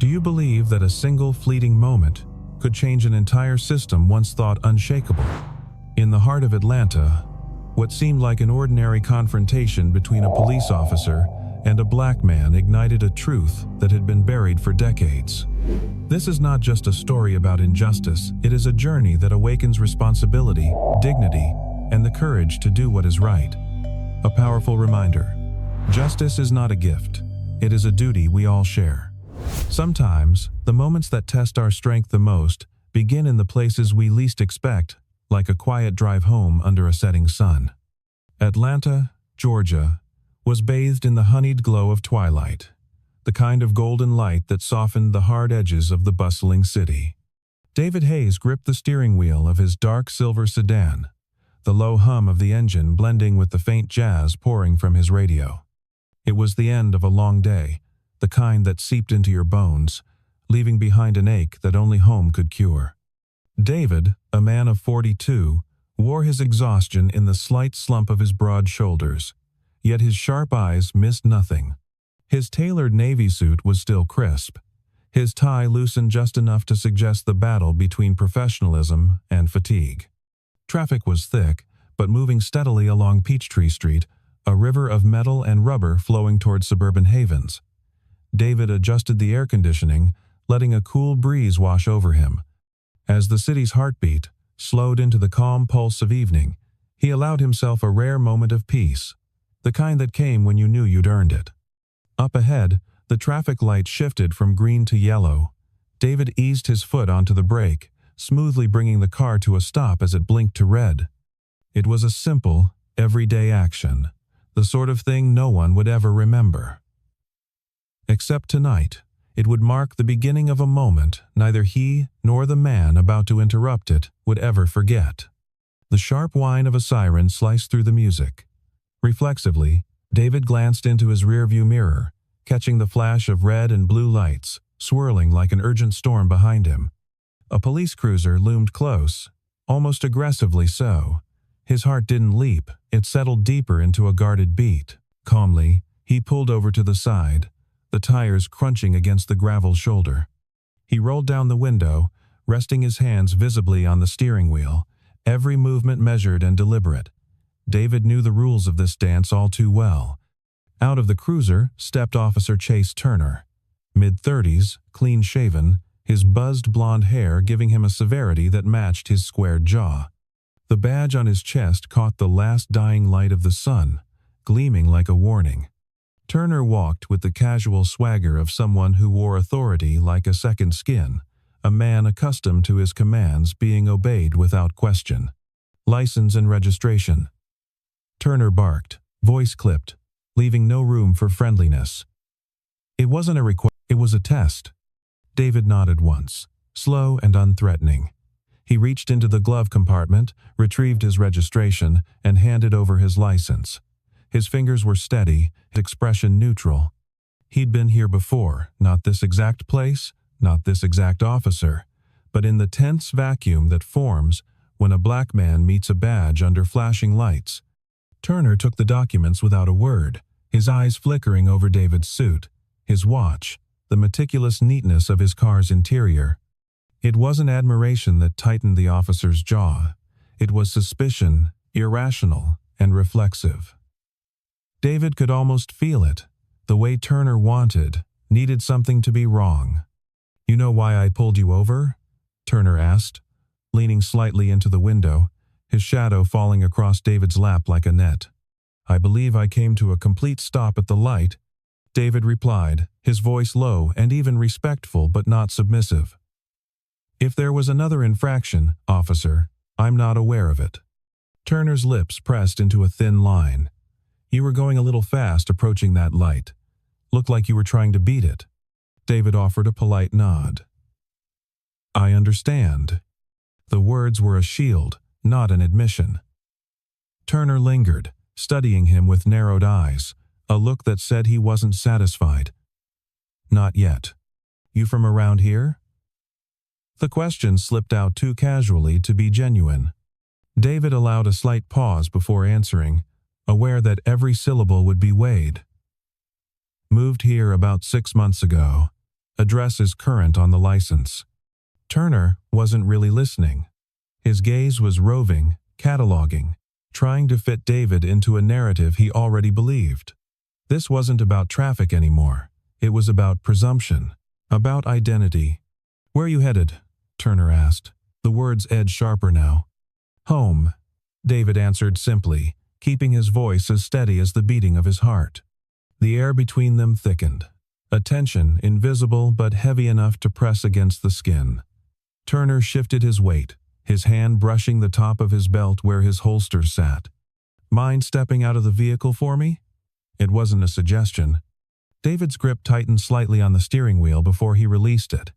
you believe that a single fleeting moment could change an entire system once thought unshakable? In the heart of Atlanta, what seemed like an ordinary confrontation between a police officer and a black man ignited a truth that had been buried for decades. This is not just a story about injustice, it is a journey that awakens responsibility, dignity, and the courage to do what is right. A powerful reminder: justice is not a gift, it is a duty we all share. Sometimes, the moments that test our strength the most begin in the places we least expect, like a quiet drive home under a setting sun. Atlanta, Georgia, was bathed in the honeyed glow of twilight, the kind of golden light that softened the hard edges of the bustling city. David Hayes gripped the steering wheel of his dark silver sedan, the low hum of the engine blending with the faint jazz pouring from his radio. It was the end of a long day, the kind that seeped into your bones, leaving behind an ache that only home could cure. David, a man of 42, wore his exhaustion in the slight slump of his broad shoulders, yet his sharp eyes missed nothing. His tailored navy suit was still crisp, his tie loosened just enough to suggest the battle between professionalism and fatigue. Traffic was thick, but moving steadily along Peachtree Street, a river of metal and rubber flowing toward suburban havens. David adjusted the air conditioning, letting a cool breeze wash over him. As the city's heartbeat slowed into the calm pulse of evening, he allowed himself a rare moment of peace, the kind that came when you knew you'd earned it. Up ahead, the traffic light shifted from green to yellow. David eased his foot onto the brake, smoothly bringing the car to a stop as it blinked to red. It was a simple, everyday action, the sort of thing no one would ever remember. Except tonight, it would mark the beginning of a moment neither he nor the man about to interrupt it would ever forget. The sharp whine of a siren sliced through the music. Reflexively, David glanced into his rearview mirror, catching the flash of red and blue lights, swirling like an urgent storm behind him. A police cruiser loomed close, almost aggressively so. His heart didn't leap, it settled deeper into a guarded beat. Calmly, he pulled over to the side, the tires crunching against the gravel shoulder. He rolled down the window, resting his hands visibly on the steering wheel, every movement measured and deliberate. David knew the rules of this dance all too well. Out of the cruiser stepped Officer Chase Turner, mid-30s, clean-shaven, his buzzed blonde hair giving him a severity that matched his squared jaw. The badge on his chest caught the last dying light of the sun, gleaming like a warning. Turner walked with the casual swagger of someone who wore authority like a second skin, a man accustomed to his commands being obeyed without question. License and registration. Turner barked, voice clipped, leaving no room for friendliness. It wasn't a request, it was a test. David nodded once, slow and unthreatening. He reached into the glove compartment, retrieved his registration, and handed over his license. His fingers were steady, his expression neutral. He'd been here before, not this exact place, not this exact officer, but in the tense vacuum that forms when a black man meets a badge under flashing lights. Turner took the documents without a word, his eyes flickering over David's suit, his watch, the meticulous neatness of his car's interior. It wasn't admiration that tightened the officer's jaw. It was suspicion, irrational and reflexive. David could almost feel it. The way Turner needed something to be wrong. "You know why I pulled you over?" Turner asked, leaning slightly into the window, his shadow falling across David's lap like a net. "I believe I came to a complete stop at the light," David replied, his voice low and even respectful but not submissive. "If there was another infraction, officer, I'm not aware of it." Turner's lips pressed into a thin line. "You were going a little fast approaching that light. Looked like you were trying to beat it." David offered a polite nod. "I understand." The words were a shield, not an admission. Turner lingered, studying him with narrowed eyes, a look that said he wasn't satisfied. "Not yet. You from around here?" The question slipped out too casually to be genuine. David allowed a slight pause before answering, aware that every syllable would be weighed. "Moved here about 6 months ago. Address is current on the license. Turner wasn't really listening. His gaze was roving, cataloging, trying to fit David into a narrative he already believed. This wasn't about traffic anymore. It was about presumption, about identity. "Where are you headed?" Turner asked. The words edged sharper now. "Home," David answered simply, keeping his voice as steady as the beating of his heart. The air between them thickened, a tension invisible but heavy enough to press against the skin. Turner shifted his weight, his hand brushing the top of his belt where his holster sat. "Mind stepping out of the vehicle for me?" It wasn't a suggestion. David's grip tightened slightly on the steering wheel before he released it.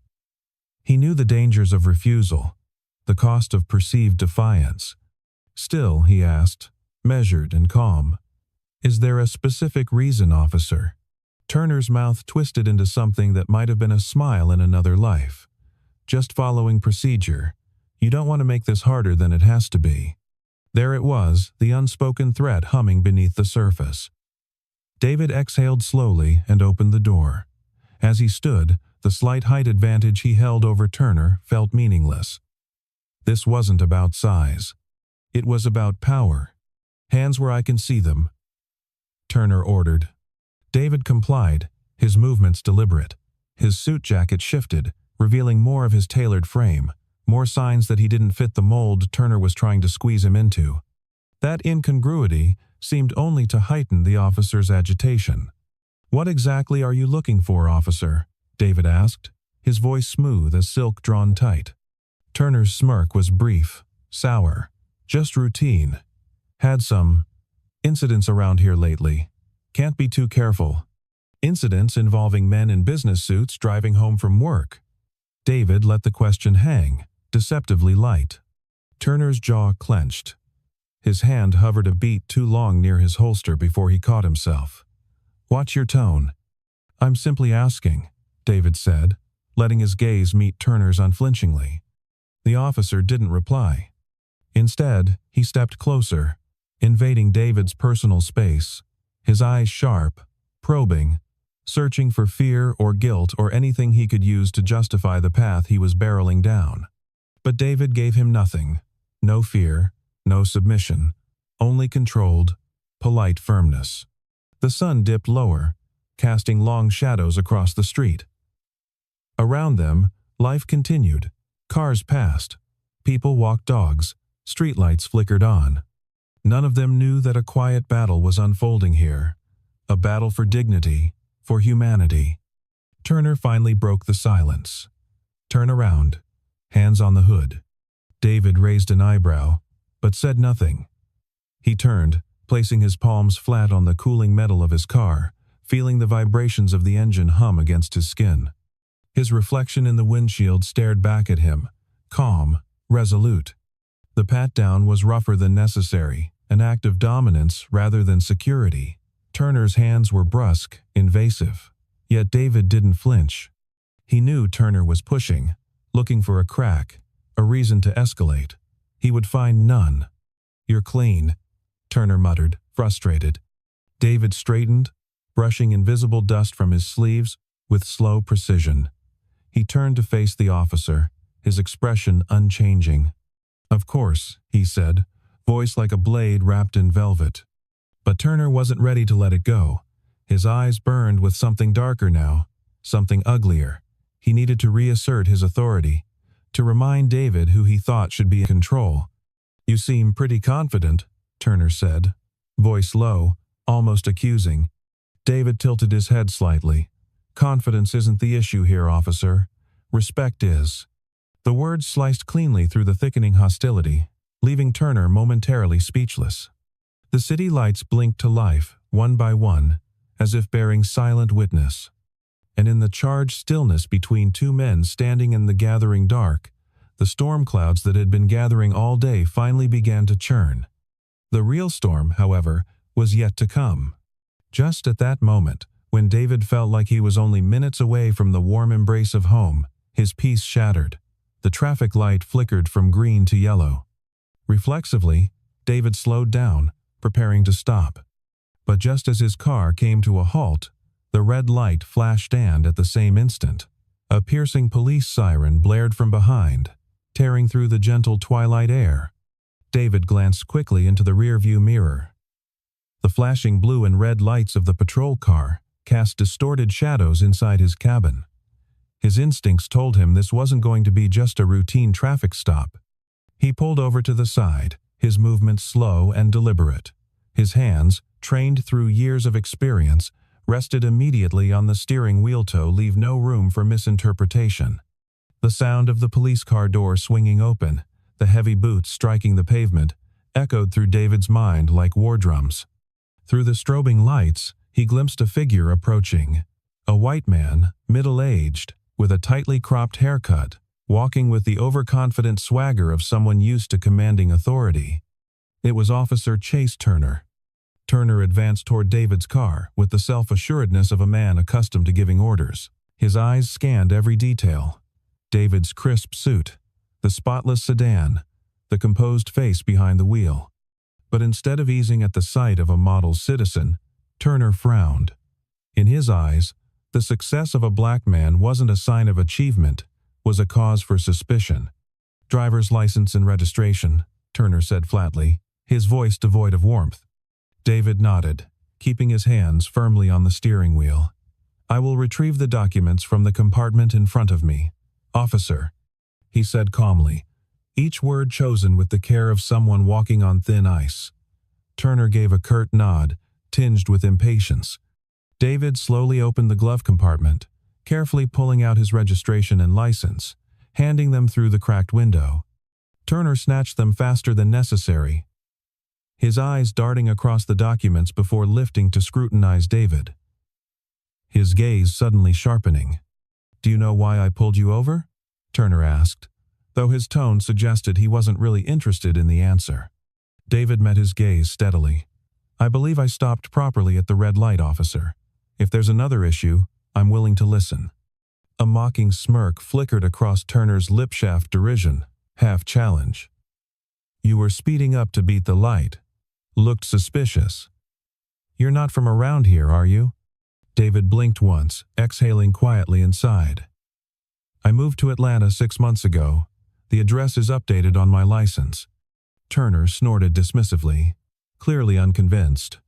He knew the dangers of refusal, the cost of perceived defiance. Still, he asked, measured and calm, "Is there a specific reason, officer?" Turner's mouth twisted into something that might have been a smile in another life. "Just following procedure. You don't want to make this harder than it has to be." There it was, the unspoken threat humming beneath the surface. David exhaled slowly and opened the door. As he stood, the slight height advantage he held over Turner felt meaningless. This wasn't about size. It was about power. "Hands where I can see them," Turner ordered. David complied, his movements deliberate. His suit jacket shifted, revealing more of his tailored frame, more signs that he didn't fit the mold Turner was trying to squeeze him into. That incongruity seemed only to heighten the officer's agitation. "What exactly are you looking for, officer?" David asked, his voice smooth as silk drawn tight. Turner's smirk was brief, sour, just routine. "Had some incidents around here lately. Can't be too careful." "Incidents involving men in business suits driving home from work." David let the question hang, deceptively light. Turner's jaw clenched. His hand hovered a beat too long near his holster before he caught himself. "Watch your tone." "I'm simply asking," David said, letting his gaze meet Turner's unflinchingly. The officer didn't reply. Instead, he stepped closer, invading David's personal space, his eyes sharp, probing, searching for fear or guilt or anything he could use to justify the path he was barreling down. But David gave him nothing. No fear, no submission, only controlled, polite firmness. The sun dipped lower, casting long shadows across the street. Around them, life continued. Cars passed. People walked dogs. Streetlights flickered on. None of them knew that a quiet battle was unfolding here. A battle for dignity, for humanity. Turner finally broke the silence. "Turn around." Hands on the hood. David raised an eyebrow, but said nothing. He turned, placing his palms flat on the cooling metal of his car, feeling the vibrations of the engine hum against his skin. His reflection in the windshield stared back at him, calm, resolute. The pat-down was rougher than necessary, an act of dominance rather than security. Turner's hands were brusque, invasive. Yet David didn't flinch. He knew Turner was pushing, looking for a crack, a reason to escalate. He would find none. "You're clean," Turner muttered, frustrated. David straightened, brushing invisible dust from his sleeves with slow precision. He turned to face the officer, his expression unchanging. "Of course," he said, voice like a blade wrapped in velvet. But Turner wasn't ready to let it go. His eyes burned with something darker now, something uglier. He needed to reassert his authority, to remind David who he thought should be in control. "You seem pretty confident," Turner said, voice low, almost accusing. David tilted his head slightly. "Confidence isn't the issue here, officer. Respect is." The words sliced cleanly through the thickening hostility, leaving Turner momentarily speechless. The city lights blinked to life, one by one, as if bearing silent witness. And in the charged stillness between two men standing in the gathering dark, the storm clouds that had been gathering all day finally began to churn. The real storm, however, was yet to come. Just at that moment, when David felt like he was only minutes away from the warm embrace of home, his peace shattered. The traffic light flickered from green to yellow. Reflexively, David slowed down, preparing to stop. But just as his car came to a halt, the red light flashed, and at the same instant, A piercing police siren blared from behind, tearing through the gentle twilight air. David glanced quickly into the rearview mirror. The flashing blue and red lights of the patrol car cast distorted shadows inside his cabin. His instincts told him this wasn't going to be just a routine traffic stop. He pulled over to the side, his movements slow and deliberate. His hands, trained through years of experience, rested immediately on the steering wheel to leave no room for misinterpretation. The sound of the police car door swinging open, the heavy boots striking the pavement, echoed through David's mind like war drums. Through the strobing lights, he glimpsed a figure approaching. A white man, middle-aged, with a tightly cropped haircut, walking with the overconfident swagger of someone used to commanding authority. It was Officer Chase Turner. Turner advanced toward David's car with the self-assuredness of a man accustomed to giving orders. His eyes scanned every detail. David's crisp suit, the spotless sedan, the composed face behind the wheel. But instead of easing at the sight of a model citizen, Turner frowned. In his eyes, the success of a black man wasn't a sign of achievement, was a cause for suspicion. "Driver's license and registration," Turner said flatly, his voice devoid of warmth. David nodded, keeping his hands firmly on the steering wheel. "I will retrieve the documents from the compartment in front of me, officer," he said calmly, each word chosen with the care of someone walking on thin ice. Turner gave a curt nod, tinged with impatience. David slowly opened the glove compartment, carefully pulling out his registration and license, handing them through the cracked window. Turner snatched them faster than necessary, his eyes darting across the documents before lifting to scrutinize David. His gaze suddenly sharpening. "Do you know why I pulled you over?" Turner asked, though his tone suggested he wasn't really interested in the answer. David met his gaze steadily. "I believe I stopped properly at the red light, officer. If there's another issue, I'm willing to listen." A mocking smirk flickered across Turner's lip shaft derision, half challenge. "You were speeding up to beat the light. Looked suspicious. You're not from around here, are you?" David blinked once, exhaling quietly inside. "I moved to Atlanta 6 months ago. The address is updated on my license." Turner snorted dismissively, clearly unconvinced.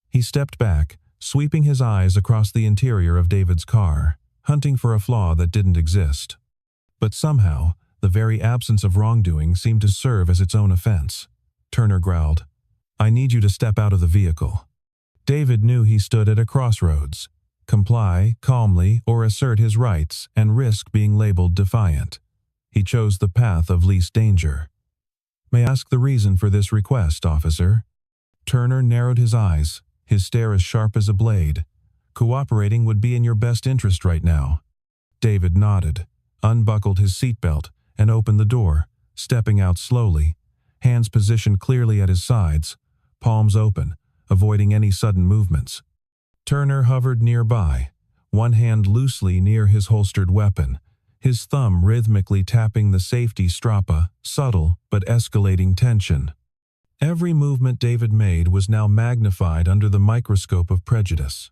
He stepped back, sweeping his eyes across the interior of David's car, hunting for a flaw that didn't exist. But somehow, the very absence of wrongdoing seemed to serve as its own offense. Turner growled, "I need you to step out of the vehicle." David knew he stood at a crossroads. Comply calmly or assert his rights and risk being labeled defiant. He chose the path of least danger. "May I ask the reason for this request, officer?" Turner narrowed his eyes, his stare as sharp as a blade. "Cooperating would be in your best interest right now." David nodded, unbuckled his seatbelt, and opened the door, stepping out slowly, hands positioned clearly at his sides, palms open, avoiding any sudden movements. Turner hovered nearby, one hand loosely near his holstered weapon, his thumb rhythmically tapping the safety strappa, subtle but escalating tension. Every movement David made was now magnified under the microscope of prejudice.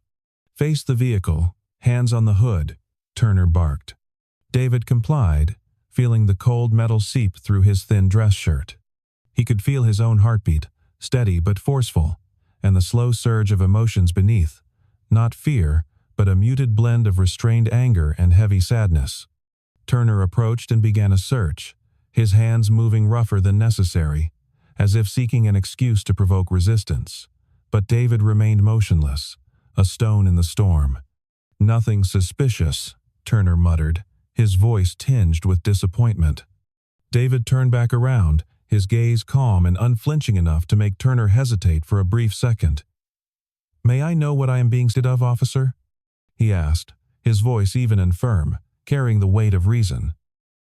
"Face the vehicle, hands on the hood," Turner barked. David complied, feeling the cold metal seep through his thin dress shirt. He could feel his own heartbeat, steady but forceful, and the slow surge of emotions beneath, not fear, but a muted blend of restrained anger and heavy sadness. Turner approached and began a search, his hands moving rougher than necessary, as if seeking an excuse to provoke resistance. But David remained motionless, a stone in the storm. "Nothing suspicious," Turner muttered, his voice tinged with disappointment. David turned back around, his gaze calm and unflinching enough to make Turner hesitate for a brief second. "May I know what I am being suspected of, officer?" he asked, his voice even and firm, carrying the weight of reason.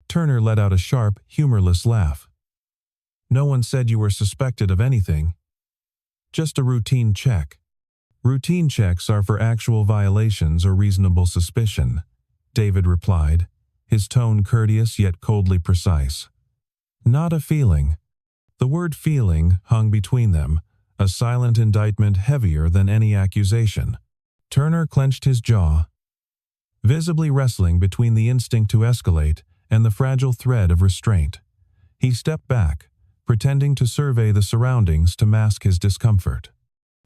Turner let out a sharp, humorless laugh. "No one said you were suspected of anything. Just a routine check." "Routine checks are for actual violations or reasonable suspicion," David replied, his tone courteous yet coldly precise. "Not a feeling." The word feeling hung between them, a silent indictment heavier than any accusation. Turner clenched his jaw. visibly wrestling between the instinct to escalate and the fragile thread of restraint. He stepped back, pretending to survey the surroundings to mask his discomfort.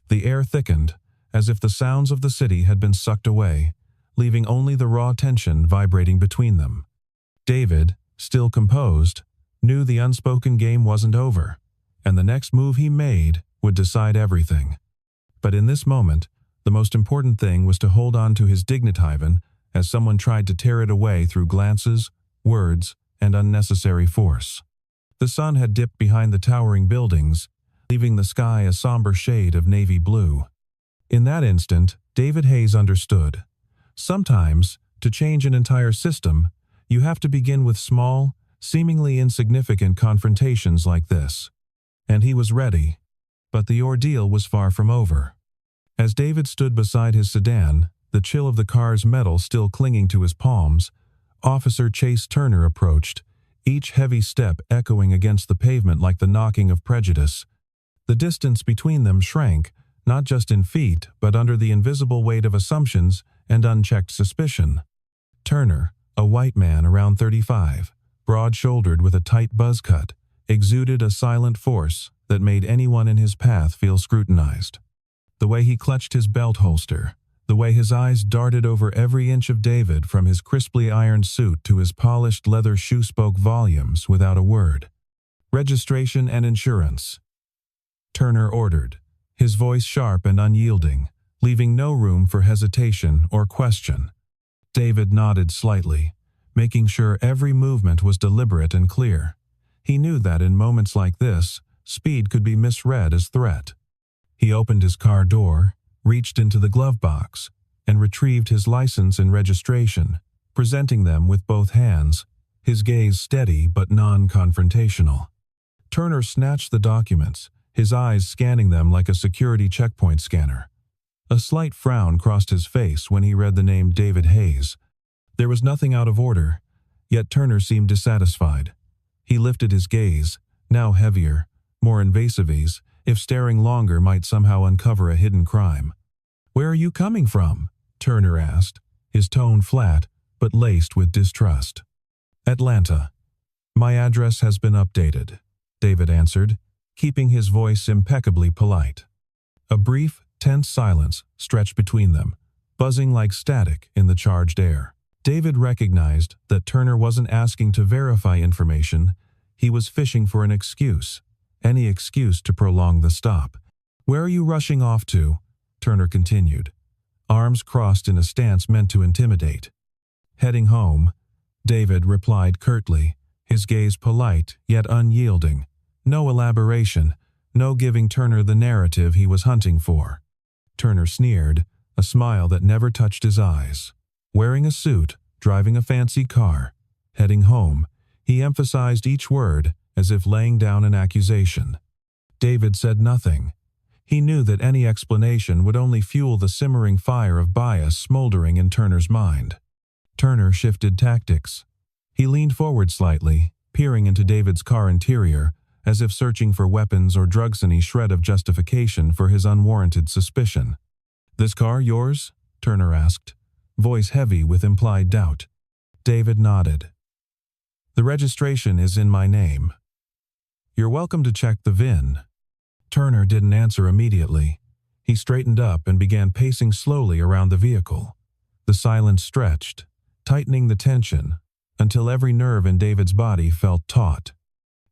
The air thickened, as if the sounds of the city had been sucked away, leaving only the raw tension vibrating between them. David, still composed, knew the unspoken game wasn't over, and the next move he made would decide everything. But in this moment, the most important thing was to hold on to his dignity as someone tried to tear it away through glances, words, and unnecessary force. The sun had dipped behind the towering buildings, leaving the sky a somber shade of navy blue. In that instant, David Hayes understood. Sometimes, to change an entire system, you have to begin with small, seemingly insignificant confrontations like this. And he was ready. But the ordeal was far from over. As David stood beside his sedan, the chill of the car's metal still clinging to his palms, Officer Chase Turner approached, each heavy step echoing against the pavement like the knocking of prejudice. The distance between them shrank, not just in feet, but under the invisible weight of assumptions and unchecked suspicion. Turner, a white man around 35, broad-shouldered with a tight buzz cut, exuded a silent force that made anyone in his path feel scrutinized. The way he clutched his belt holster, the way his eyes darted over every inch of David from his crisply ironed suit to his polished leather shoe spoke volumes without a word. "Registration and insurance," Turner ordered, his voice sharp and unyielding, leaving no room for hesitation or question. David nodded slightly, making sure every movement was deliberate and clear. He knew that in moments like this, speed could be misread as threat. He opened his car door, reached into the glove box, and retrieved his license and registration, presenting them with both hands, his gaze steady but non-confrontational. Turner snatched the documents, his eyes scanning them like a security checkpoint scanner. A slight frown crossed his face when he read the name David Hayes. There was nothing out of order, yet Turner seemed dissatisfied. He lifted his gaze, now heavier, more invasive, as if staring longer might somehow uncover a hidden crime. "Where are you coming from?" Turner asked, his tone flat but laced with distrust. "Atlanta. My address has been updated," David answered, keeping his voice impeccably polite. A brief, tense silence stretched between them, buzzing like static in the charged air. David recognized that Turner wasn't asking to verify information, he was fishing for an excuse, any excuse to prolong the stop. "Where are you rushing off to?" Turner continued, arms crossed in a stance meant to intimidate. "Heading home," David replied curtly, his gaze polite yet unyielding. No elaboration, no giving Turner the narrative he was hunting for. Turner sneered, a smile that never touched his eyes. Wearing a suit, driving a fancy car, heading home, he emphasized each word as if laying down an accusation. David said nothing. He knew that any explanation would only fuel the simmering fire of bias smoldering in Turner's mind. Turner shifted tactics. He leaned forward slightly, peering into David's car interior, as if searching for weapons or drugs, any shred of justification for his unwarranted suspicion. "This car yours?" Turner asked, voice heavy with implied doubt. David nodded. "The registration is in my name." "You're welcome to check the VIN." Turner didn't answer immediately. He straightened up and began pacing slowly around the vehicle. The silence stretched, tightening the tension, until every nerve in David's body felt taut.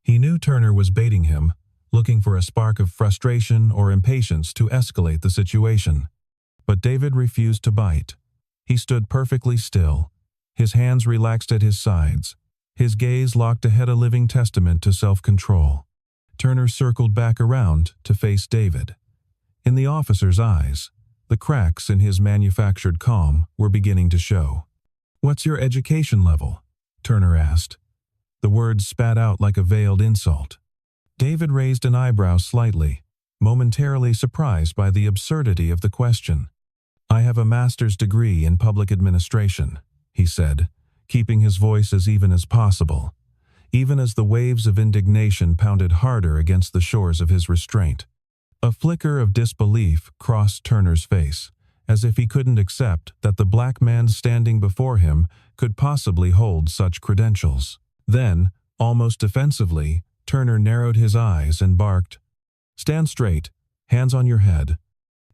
He knew Turner was baiting him, looking for a spark of frustration or impatience to escalate the situation. But David refused to bite. He stood perfectly still, his hands relaxed at his sides, his gaze locked ahead, a living testament to self-control. Turner circled back around to face David. In the officer's eyes, the cracks in his manufactured calm were beginning to show. "What's your education level?" Turner asked. The words spat out like a veiled insult. David raised an eyebrow slightly, momentarily surprised by the absurdity of the question. "I have a master's degree in public administration," he said, keeping his voice as even as possible, even as the waves of indignation pounded harder against the shores of his restraint. A flicker of disbelief crossed Turner's face, as if he couldn't accept that the black man standing before him could possibly hold such credentials. Then, almost defensively, Turner narrowed his eyes and barked, "Stand straight, hands on your head."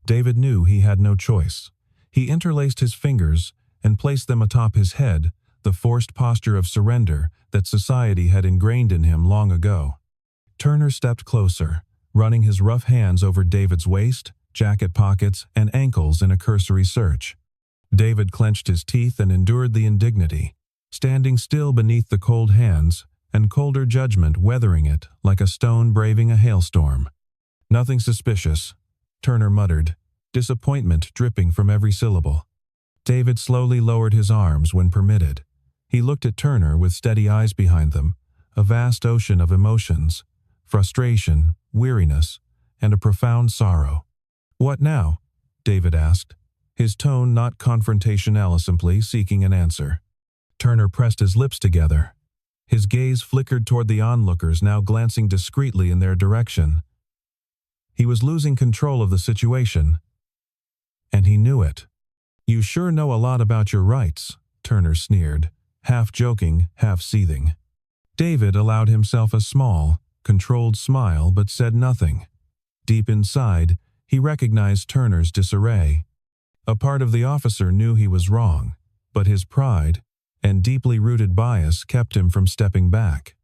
David knew he had no choice. He interlaced his fingers and placed them atop his head, the forced posture of surrender that society had ingrained in him long ago. Turner stepped closer, running his rough hands over David's waist, jacket pockets, and ankles in a cursory search. David clenched his teeth and endured the indignity, standing still beneath the cold hands and colder judgment weathering it like a stone braving a hailstorm. "Nothing suspicious," Turner muttered, disappointment dripping from every syllable. David slowly lowered his arms when permitted. He looked at Turner with steady eyes behind them, a vast ocean of emotions, frustration, weariness, and a profound sorrow. "What now?" David asked, his tone not confrontational, simply seeking an answer. Turner pressed his lips together. His gaze flickered toward the onlookers now glancing discreetly in their direction. He was losing control of the situation, and he knew it. "You sure know a lot about your rights," Turner sneered, half joking, half seething. David allowed himself a small, controlled smile but said nothing. Deep inside, he recognized Turner's disarray. A part of the officer knew he was wrong, but his pride and deeply rooted bias kept him from stepping back.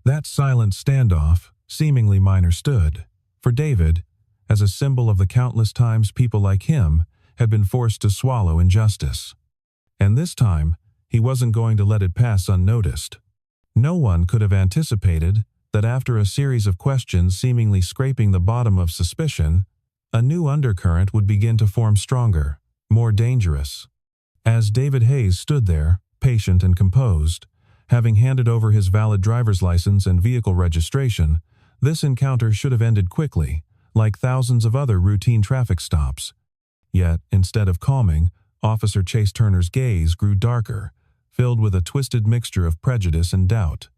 That silent standoff, seemingly minor, stood, for David, as a symbol of the countless times people like him had been forced to swallow injustice. And this time, he wasn't going to let it pass unnoticed. No one could have anticipated that after a series of questions seemingly scraping the bottom of suspicion, a new undercurrent would begin to form stronger, more dangerous. As David Hayes stood there, patient and composed, having handed over his valid driver's license and vehicle registration, this encounter should have ended quickly, like thousands of other routine traffic stops. Yet, instead of calming, Officer Chase Turner's gaze grew darker, filled with a twisted mixture of prejudice and doubt.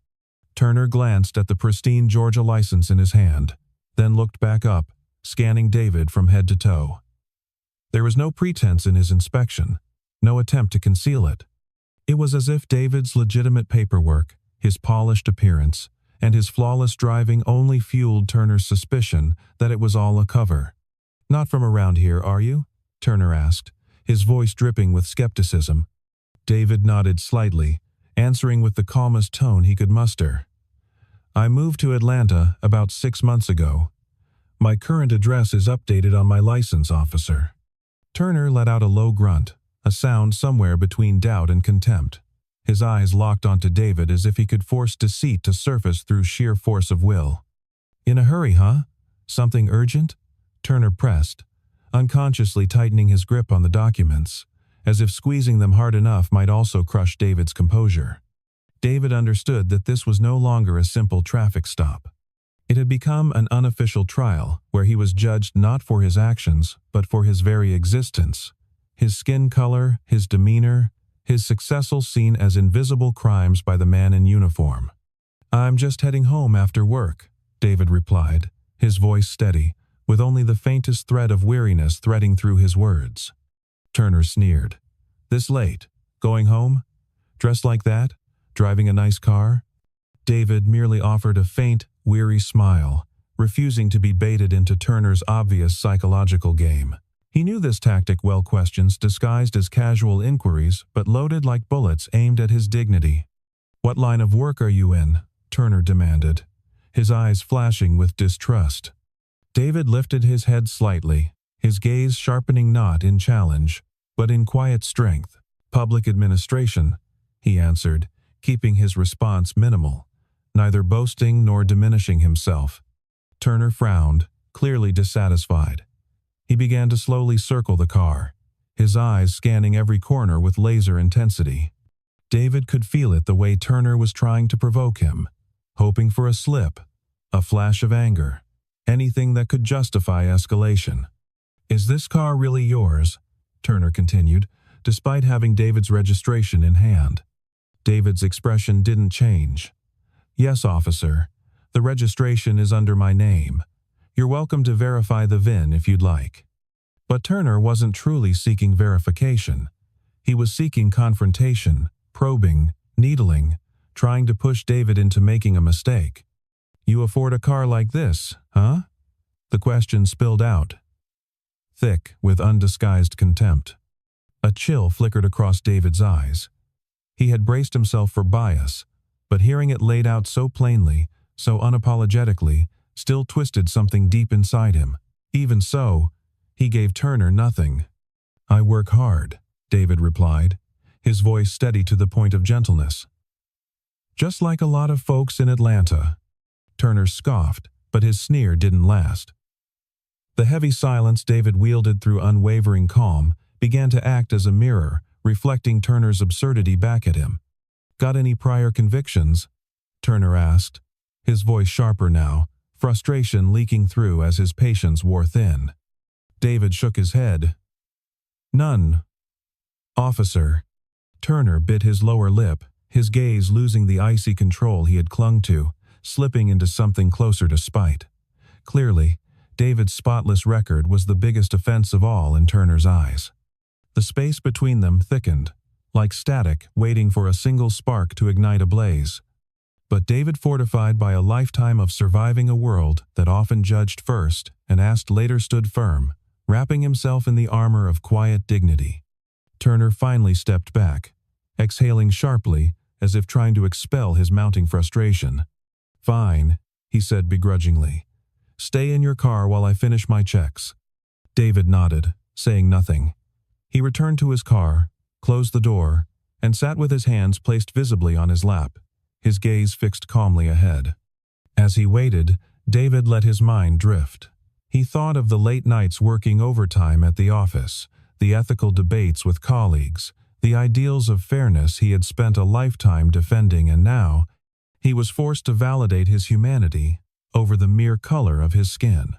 Turner glanced at the pristine Georgia license in his hand, then looked back up, scanning David from head to toe. There was no pretense in his inspection, no attempt to conceal it. It was as if David's legitimate paperwork, his polished appearance, and his flawless driving only fueled Turner's suspicion that it was all a cover. "Not from around here, are you?" Turner asked, his voice dripping with skepticism. David nodded slightly, answering with the calmest tone he could muster. "I moved to Atlanta about 6 months ago. My current address is updated on my license, officer." Turner let out a low grunt, a sound somewhere between doubt and contempt. His eyes locked onto David as if he could force deceit to surface through sheer force of will. "In a hurry, huh? Something urgent?" Turner pressed, unconsciously tightening his grip on the documents, as if squeezing them hard enough might also crush David's composure. David understood that this was no longer a simple traffic stop. It had become an unofficial trial where he was judged not for his actions, but for his very existence. His skin color, his demeanor, his successful seen as invisible crimes by the man in uniform. "I'm just heading home after work," David replied, his voice steady, with only the faintest thread of weariness threading through his words. Turner sneered. "This late? Going home? Dressed like that? Driving a nice car?" David merely offered a faint, weary smile, refusing to be baited into Turner's obvious psychological game. He knew this tactic well, questions disguised as casual inquiries but loaded like bullets aimed at his dignity. "What line of work are you in?" Turner demanded, his eyes flashing with distrust. David lifted his head slightly, his gaze sharpening not in challenge, but in quiet strength. "Public administration," he answered, keeping his response minimal, neither boasting nor diminishing himself. Turner frowned, clearly dissatisfied. He began to slowly circle the car, his eyes scanning every corner with laser intensity. David could feel it the way Turner was trying to provoke him, hoping for a slip, a flash of anger, anything that could justify escalation. "Is this car really yours?" Turner continued, despite having David's registration in hand. David's expression didn't change. "Yes, officer. The registration is under my name. You're welcome to verify the VIN if you'd like." But Turner wasn't truly seeking verification. He was seeking confrontation, probing, needling, trying to push David into making a mistake. "You afford a car like this, huh?" The question spilled out, thick with undisguised contempt. A chill flickered across David's eyes. He had braced himself for bias, but hearing it laid out so plainly, so unapologetically, still twisted something deep inside him. Even so, he gave Turner nothing. "I work hard," David replied, his voice steady to the point of gentleness. "Just like a lot of folks in Atlanta." Turner scoffed, but his sneer didn't last. The heavy silence David wielded through unwavering calm began to act as a mirror, reflecting Turner's absurdity back at him. "Got any prior convictions?" Turner asked, his voice sharper now, frustration leaking through as his patience wore thin. David shook his head. "None, officer." Turner bit his lower lip, his gaze losing the icy control he had clung to, slipping into something closer to spite. Clearly, David's spotless record was the biggest offense of all in Turner's eyes. The space between them thickened, like static waiting for a single spark to ignite a blaze. But David, fortified by a lifetime of surviving a world that often judged first and asked later, stood firm, wrapping himself in the armor of quiet dignity. Turner finally stepped back, exhaling sharply as if trying to expel his mounting frustration. "Fine," he said begrudgingly. "Stay in your car while I finish my checks." David nodded, saying nothing. He returned to his car, closed the door, and sat with his hands placed visibly on his lap, his gaze fixed calmly ahead. As he waited, David let his mind drift. He thought of the late nights working overtime at the office, the ethical debates with colleagues, the ideals of fairness he had spent a lifetime defending, and now he was forced to validate his humanity over the mere color of his skin.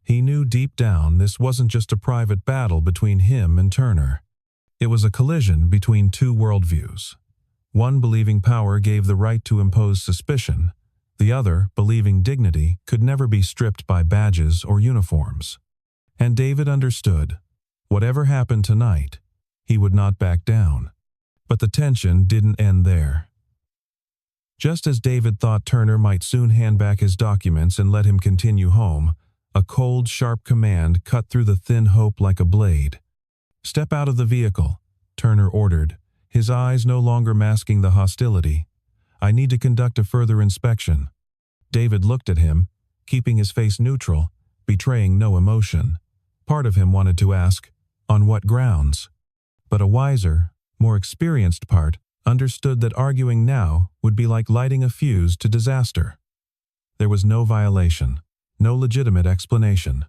He knew deep down this wasn't just a private battle between him and Turner. It was a collision between two worldviews. One believing power gave the right to impose suspicion, the other believing dignity could never be stripped by badges or uniforms. And David understood. Whatever happened tonight, he would not back down. But the tension didn't end there. Just as David thought Turner might soon hand back his documents and let him continue home, a cold, sharp command cut through the thin hope like a blade. "Step out of the vehicle," Turner ordered, his eyes no longer masking the hostility. "I need to conduct a further inspection." David looked at him, keeping his face neutral, betraying no emotion. Part of him wanted to ask, on what grounds? But a wiser, more experienced part understood that arguing now would be like lighting a fuse to disaster. There was no violation, no legitimate explanation.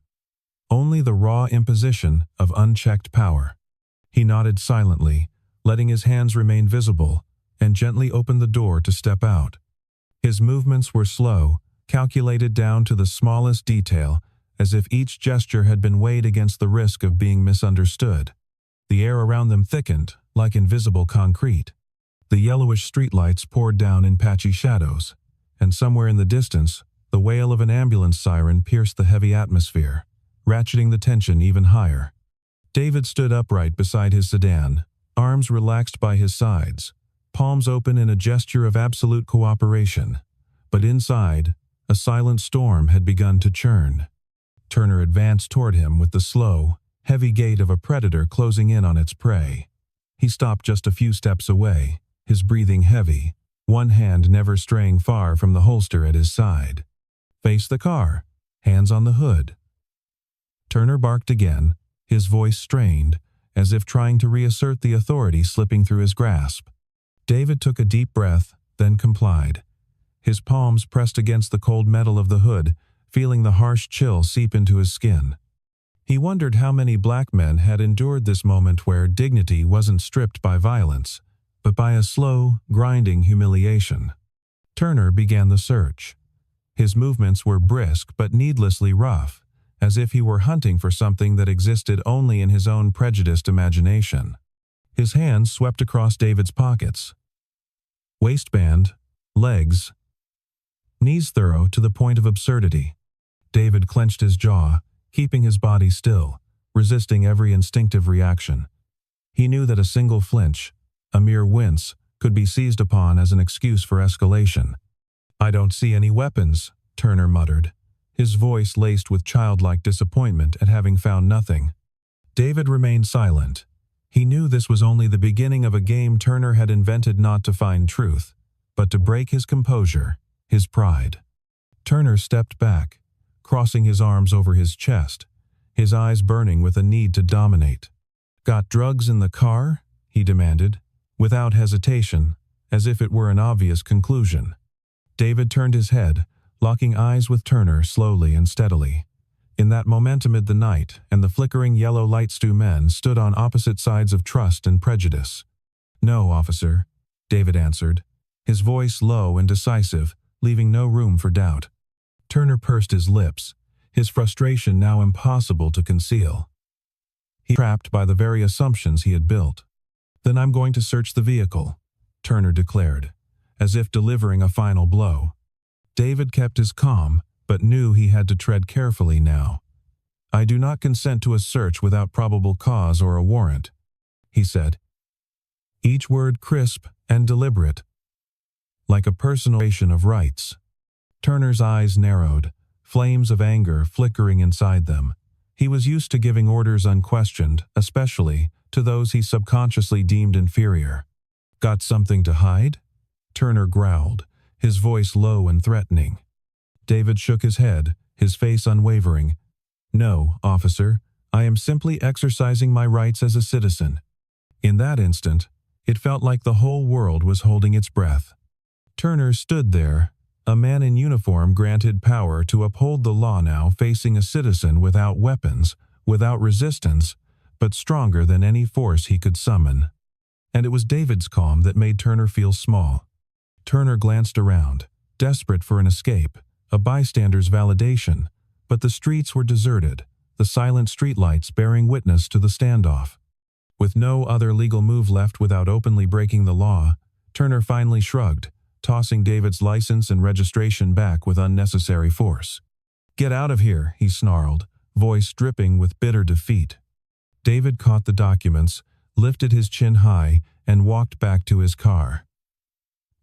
Only the raw imposition of unchecked power. He nodded silently, letting his hands remain visible, and gently opened the door to step out. His movements were slow, calculated down to the smallest detail, as if each gesture had been weighed against the risk of being misunderstood. The air around them thickened, like invisible concrete. The yellowish streetlights poured down in patchy shadows, and somewhere in the distance, the wail of an ambulance siren pierced the heavy atmosphere, ratcheting the tension even higher. David stood upright beside his sedan, arms relaxed by his sides, palms open in a gesture of absolute cooperation. But inside, a silent storm had begun to churn. Turner advanced toward him with the slow, heavy gait of a predator closing in on its prey. He stopped just a few steps away, his breathing heavy, one hand never straying far from the holster at his side. "Face the car, hands on the hood." Turner barked again, his voice strained, as if trying to reassert the authority slipping through his grasp. David took a deep breath, then complied. His palms pressed against the cold metal of the hood, feeling the harsh chill seep into his skin. He wondered how many black men had endured this moment where dignity wasn't stripped by violence, but by a slow, grinding humiliation. Turner began the search. His movements were brisk but needlessly rough, as if he were hunting for something that existed only in his own prejudiced imagination. His hands swept across David's pockets. Waistband, legs, knees thorough to the point of absurdity. David clenched his jaw, keeping his body still, resisting every instinctive reaction. He knew that a single flinch, a mere wince, could be seized upon as an excuse for escalation. "I don't see any weapons," Turner muttered, his voice laced with childlike disappointment at having found nothing. David remained silent. He knew this was only the beginning of a game Turner had invented not to find truth, but to break his composure, his pride. Turner stepped back, crossing his arms over his chest, his eyes burning with a need to dominate. "Got drugs in the car?" he demanded, without hesitation, as if it were an obvious conclusion. David turned his head, locking eyes with Turner slowly and steadily. In that moment amid the night and the flickering yellow lights, two men stood on opposite sides of trust and prejudice. "No, officer," David answered, his voice low and decisive, leaving no room for doubt. Turner pursed his lips, his frustration now impossible to conceal. He was trapped by the very assumptions he had built. "Then I'm going to search the vehicle," Turner declared, as if delivering a final blow. David kept his calm, but knew he had to tread carefully now. "I do not consent to a search without probable cause or a warrant," he said, each word crisp and deliberate, like a personal violation of rights. Turner's eyes narrowed, flames of anger flickering inside them. He was used to giving orders unquestioned, especially to those he subconsciously deemed inferior. "Got something to hide?" Turner growled, his voice low and threatening. David shook his head, his face unwavering. "No, officer, I am simply exercising my rights as a citizen." In that instant, it felt like the whole world was holding its breath. Turner stood there, a man in uniform granted power to uphold the law, now facing a citizen without weapons, without resistance, but stronger than any force he could summon. And it was David's calm that made Turner feel small. Turner glanced around, desperate for an escape, a bystander's validation, but the streets were deserted, the silent streetlights bearing witness to the standoff. With no other legal move left without openly breaking the law, Turner finally shrugged, tossing David's license and registration back with unnecessary force. "Get out of here," he snarled, voice dripping with bitter defeat. David caught the documents, lifted his chin high, and walked back to his car.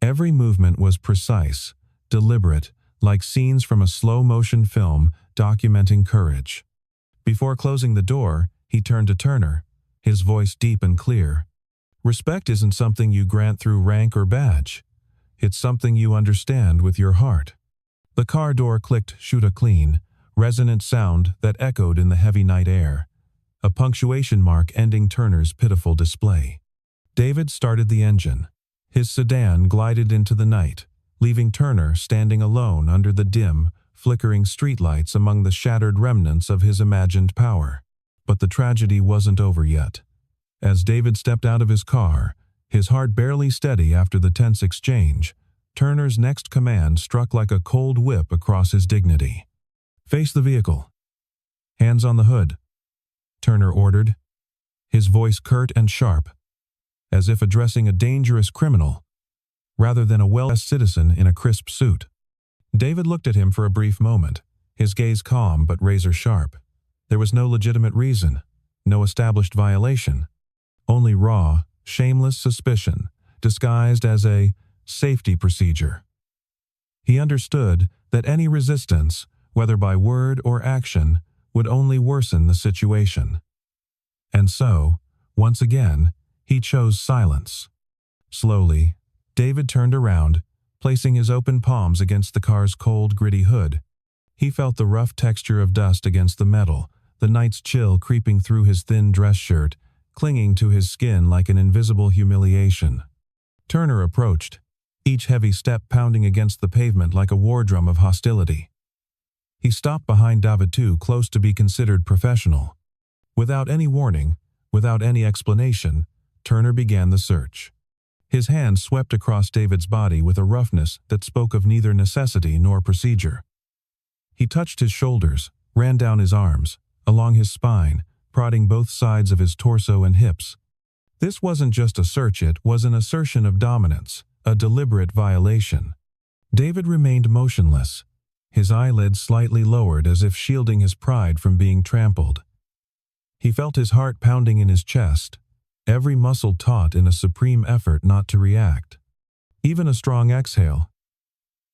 Every movement was precise, deliberate, like scenes from a slow-motion film documenting courage. Before closing the door, he turned to Turner, his voice deep and clear. "Respect isn't something you grant through rank or badge. It's something you understand with your heart." The car door clicked shut clean, resonant sound that echoed in the heavy night air, a punctuation mark ending Turner's pitiful display. David started the engine. His sedan glided into the night, leaving Turner standing alone under the dim, flickering streetlights among the shattered remnants of his imagined power. But the tragedy wasn't over yet. As David stepped out of his car, his heart barely steady after the tense exchange, Turner's next command struck like a cold whip across his dignity. "Face the vehicle. Hands on the hood," Turner ordered, his voice curt and sharp, as if addressing a dangerous criminal, rather than a well-dressed citizen in a crisp suit. David looked at him for a brief moment, his gaze calm but razor-sharp. There was no legitimate reason, no established violation, only raw, shameless suspicion, disguised as a safety procedure. He understood that any resistance, whether by word or action, would only worsen the situation. And so, once again, he chose silence. Slowly, David turned around, placing his open palms against the car's cold, gritty hood. He felt the rough texture of dust against the metal, the night's chill creeping through his thin dress shirt, clinging to his skin like an invisible humiliation. Turner approached, each heavy step pounding against the pavement like a war drum of hostility. He stopped behind David, too close to be considered professional. Without any warning, without any explanation, Turner began the search. His hand swept across David's body with a roughness that spoke of neither necessity nor procedure. He touched his shoulders, ran down his arms, along his spine, prodding both sides of his torso and hips. This wasn't just a search, it was an assertion of dominance, a deliberate violation. David remained motionless, his eyelids slightly lowered as if shielding his pride from being trampled. He felt his heart pounding in his chest, every muscle taut in a supreme effort not to react. Even a strong exhale,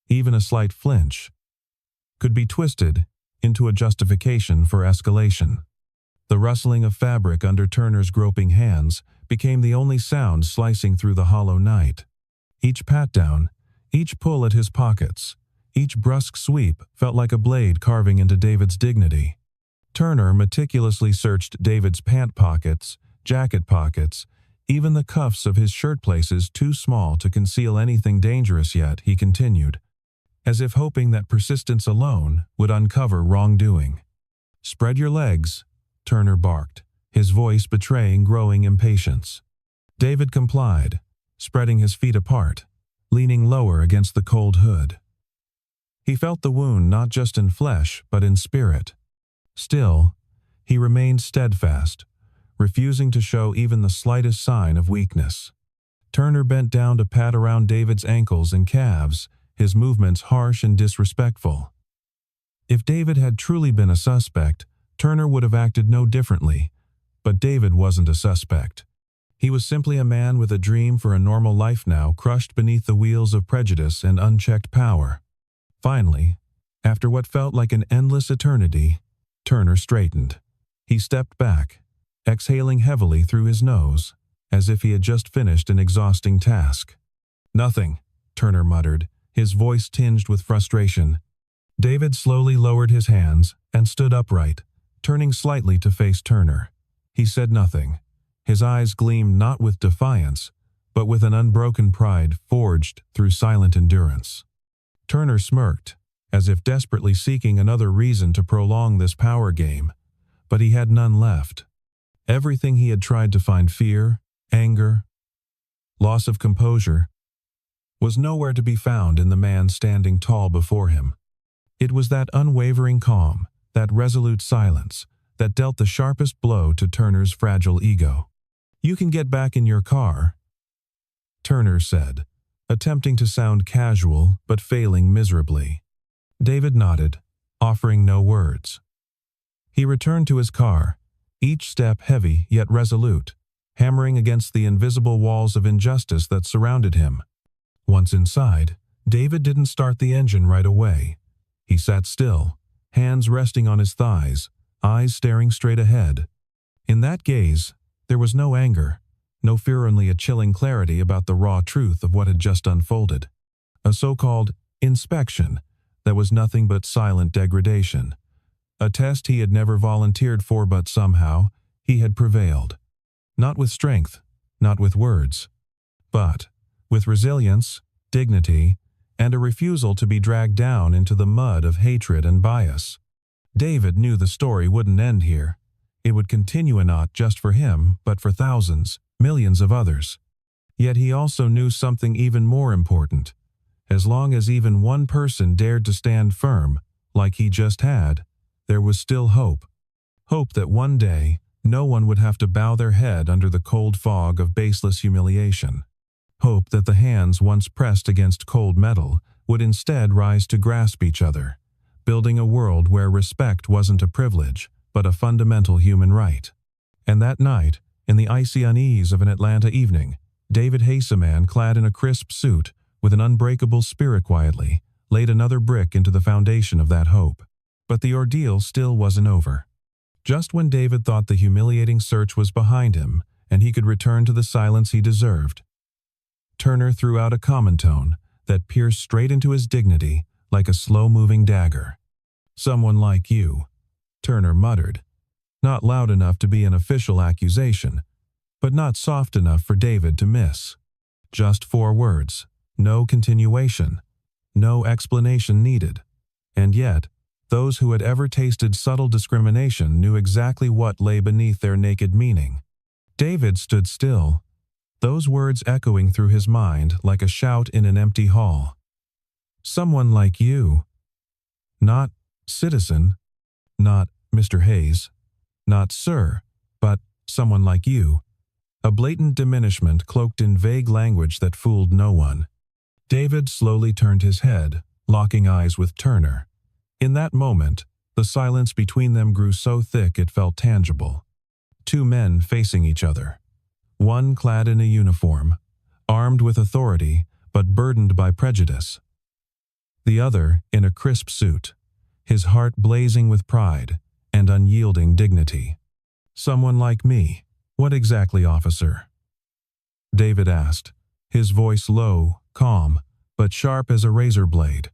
even a slight flinch, could be twisted into a justification for escalation. The rustling of fabric under Turner's groping hands became the only sound slicing through the hollow night. Each pat-down, each pull at his pockets, each brusque sweep felt like a blade carving into David's dignity. Turner meticulously searched David's pant pockets, jacket pockets, even the cuffs of his shirt places too small to conceal anything dangerous yet, he continued, as if hoping that persistence alone would uncover wrongdoing. "Spread your legs," Turner barked, his voice betraying growing impatience. David complied, spreading his feet apart, leaning lower against the cold hood. He felt the wound not just in flesh but in spirit. Still, he remained steadfast, refusing to show even the slightest sign of weakness. Turner bent down to pat around David's ankles and calves, his movements harsh and disrespectful. If David had truly been a suspect, Turner would have acted no differently, but David wasn't a suspect. He was simply a man with a dream for a normal life now crushed beneath the wheels of prejudice and unchecked power. Finally, after what felt like an endless eternity, Turner straightened. He stepped back, exhaling heavily through his nose, as if he had just finished an exhausting task. "Nothing," Turner muttered, his voice tinged with frustration. David slowly lowered his hands and stood upright, turning slightly to face Turner. He said nothing. His eyes gleamed not with defiance, but with an unbroken pride forged through silent endurance. Turner smirked, as if desperately seeking another reason to prolong this power game, but he had none left. Everything he had tried to find, fear, anger, loss of composure, was nowhere to be found in the man standing tall before him. It was that unwavering calm, that resolute silence, that dealt the sharpest blow to Turner's fragile ego. "You can get back in your car," Turner said, attempting to sound casual but failing miserably. David nodded, offering no words. He returned to his car, each step heavy yet resolute, hammering against the invisible walls of injustice that surrounded him. Once inside, David didn't start the engine right away. He sat still, hands resting on his thighs, eyes staring straight ahead. In that gaze, there was no anger, no fear, only a chilling clarity about the raw truth of what had just unfolded. A so-called inspection that was nothing but silent degradation. A test he had never volunteered for, but somehow he had prevailed. Not with strength, not with words, but with resilience, dignity, and a refusal to be dragged down into the mud of hatred and bias. David knew the story wouldn't end here. It would continue, not just for him, but for thousands, millions of others. Yet he also knew something even more important. As long as even one person dared to stand firm, like he just had, there was still hope. Hope that one day, no one would have to bow their head under the cold fog of baseless humiliation. Hope that the hands once pressed against cold metal would instead rise to grasp each other, building a world where respect wasn't a privilege, but a fundamental human right. And that night, in the icy unease of an Atlanta evening, David Hayes, a man clad in a crisp suit, with an unbreakable spirit, quietly laid another brick into the foundation of that hope. But the ordeal still wasn't over. Just when David thought the humiliating search was behind him and he could return to the silence he deserved, Turner threw out a common tone that pierced straight into his dignity like a slow-moving dagger. "Someone like you," Turner muttered, not loud enough to be an official accusation, but not soft enough for David to miss. Just 4 words, no continuation, no explanation needed. And yet, those who had ever tasted subtle discrimination knew exactly what lay beneath their naked meaning. David stood still, those words echoing through his mind like a shout in an empty hall. "Someone like you." Not citizen, not Mr. Hayes, not sir, but someone like you. A blatant diminishment cloaked in vague language that fooled no one. David slowly turned his head, locking eyes with Turner. In that moment, the silence between them grew so thick it felt tangible. two men facing each other. One clad in a uniform, armed with authority but burdened by prejudice. The other in a crisp suit, his heart blazing with pride and unyielding dignity. "Someone like me. What exactly, officer?" David asked, his voice low, calm, but sharp as a razor blade.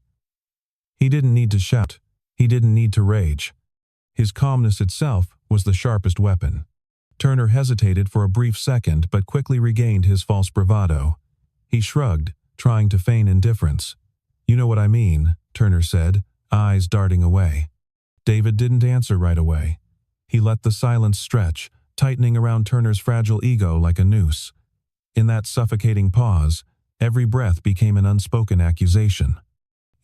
He didn't need to shout. He didn't need to rage. His calmness itself was the sharpest weapon. Turner hesitated for a brief second but quickly regained his false bravado. He shrugged, trying to feign indifference. "You know what I mean," Turner said, eyes darting away. David didn't answer right away. He let the silence stretch, tightening around Turner's fragile ego like a noose. In that suffocating pause, every breath became an unspoken accusation.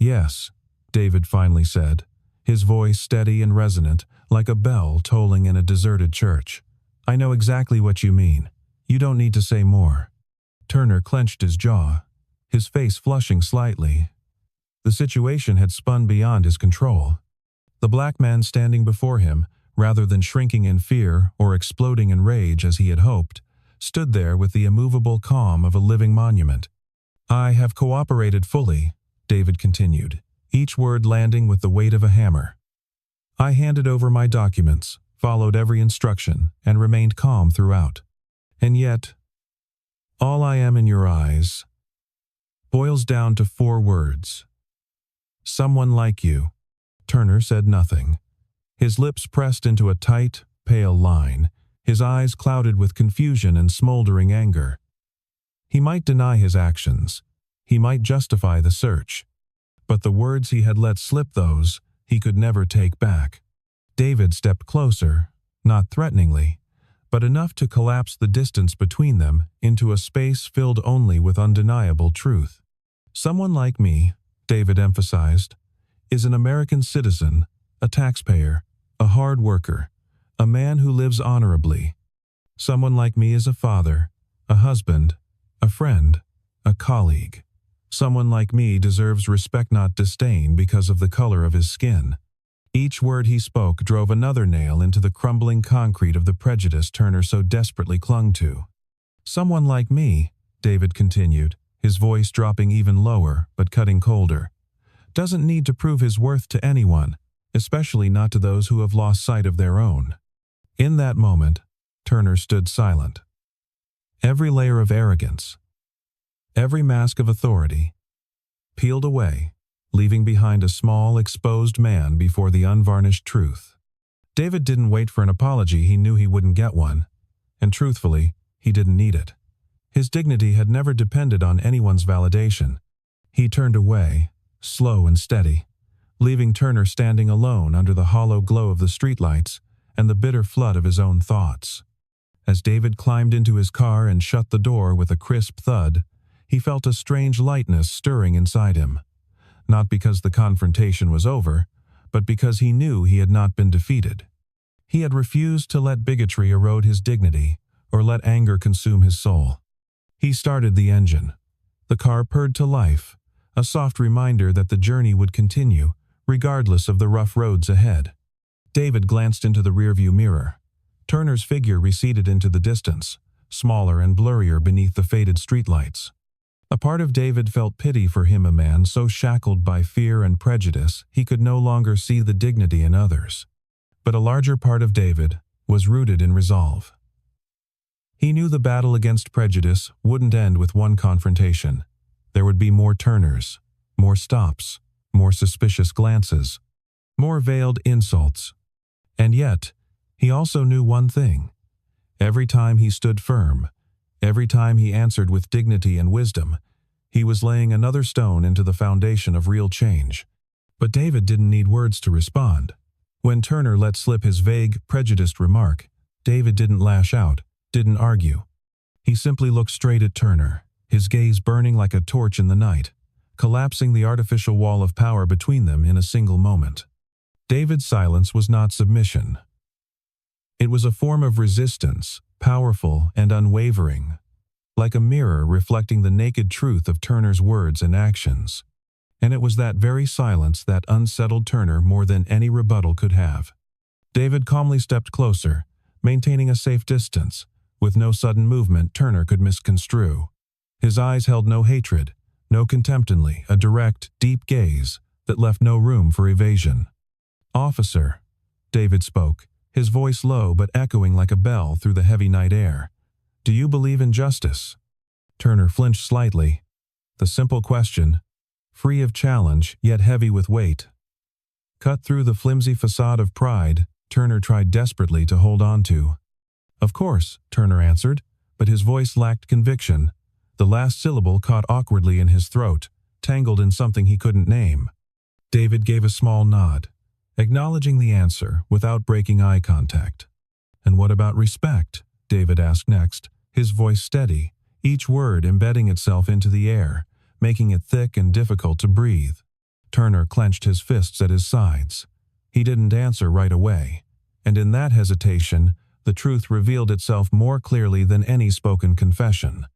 "Yes," David finally said, his voice steady and resonant, like a bell tolling in a deserted church. "I know exactly what you mean. You don't need to say more." Turner clenched his jaw, his face flushing slightly. The situation had spun beyond his control. The black man standing before him, rather than shrinking in fear or exploding in rage as he had hoped, stood there with the immovable calm of a living monument. "I have cooperated fully," David continued, each word landing with the weight of a hammer. "I handed over my documents, followed every instruction, and remained calm throughout. And yet, all I am in your eyes boils down to 4 words. Someone like you." Turner said nothing. His lips pressed into a tight, pale line, his eyes clouded with confusion and smoldering anger. He might deny his actions. He might justify the search. But the words he had let slip, those he could never take back. David stepped closer, not threateningly, but enough to collapse the distance between them into a space filled only with undeniable truth. "Someone like me," David emphasized, "is an American citizen, a taxpayer, a hard worker, a man who lives honorably. Someone like me is a father, a husband, a friend, a colleague. Someone like me deserves respect, not disdain, because of the color of his skin." Each word he spoke drove another nail into the crumbling concrete of the prejudice Turner so desperately clung to. "Someone like me," David continued, his voice dropping even lower but cutting colder, "doesn't need to prove his worth to anyone, especially not to those who have lost sight of their own." In that moment, Turner stood silent. Every layer of arrogance, every mask of authority, peeled away, leaving behind a small, exposed man before the unvarnished truth. David didn't wait for an apology. He knew he wouldn't get one. And truthfully, he didn't need it. His dignity had never depended on anyone's validation. He turned away, slow and steady, leaving Turner standing alone under the hollow glow of the streetlights and the bitter flood of his own thoughts. As David climbed into his car and shut the door with a crisp thud, he felt a strange lightness stirring inside him. Not because the confrontation was over, but because he knew he had not been defeated. He had refused to let bigotry erode his dignity or let anger consume his soul. He started the engine. The car purred to life, a soft reminder that the journey would continue, regardless of the rough roads ahead. David glanced into the rearview mirror. Turner's figure receded into the distance, smaller and blurrier beneath the faded streetlights. A part of David felt pity for him, a man so shackled by fear and prejudice he could no longer see the dignity in others. But a larger part of David was rooted in resolve. He knew the battle against prejudice wouldn't end with one confrontation. There would be more Turners, more stops, more suspicious glances, more veiled insults. And yet, he also knew one thing. Every time he stood firm, every time he answered with dignity and wisdom, he was laying another stone into the foundation of real change. But David didn't need words to respond. When Turner let slip his vague, prejudiced remark, David didn't lash out, didn't argue. He simply looked straight at Turner, his gaze burning like a torch in the night, collapsing the artificial wall of power between them in a single moment. David's silence was not submission. It was a form of resistance, powerful and unwavering, like a mirror reflecting the naked truth of Turner's words and actions. And it was that very silence that unsettled Turner more than any rebuttal could have. David calmly stepped closer, maintaining a safe distance, with no sudden movement Turner could misconstrue. His eyes held no hatred, no contempt, only a direct, deep gaze that left no room for evasion. "Officer," David spoke, his voice low but echoing like a bell through the heavy night air. "Do you believe in justice?" Turner flinched slightly. The simple question, free of challenge yet heavy with weight. Cut through the flimsy facade of pride Turner tried desperately to hold on to. "Of course," Turner answered, but his voice lacked conviction. The last syllable caught awkwardly in his throat, tangled in something he couldn't name. David gave a small nod, acknowledging the answer without breaking eye contact. "And what about respect?" David asked next, his voice steady, each word embedding itself into the air, making it thick and difficult to breathe. Turner clenched his fists at his sides. He didn't answer right away, and in that hesitation, the truth revealed itself more clearly than any spoken confession.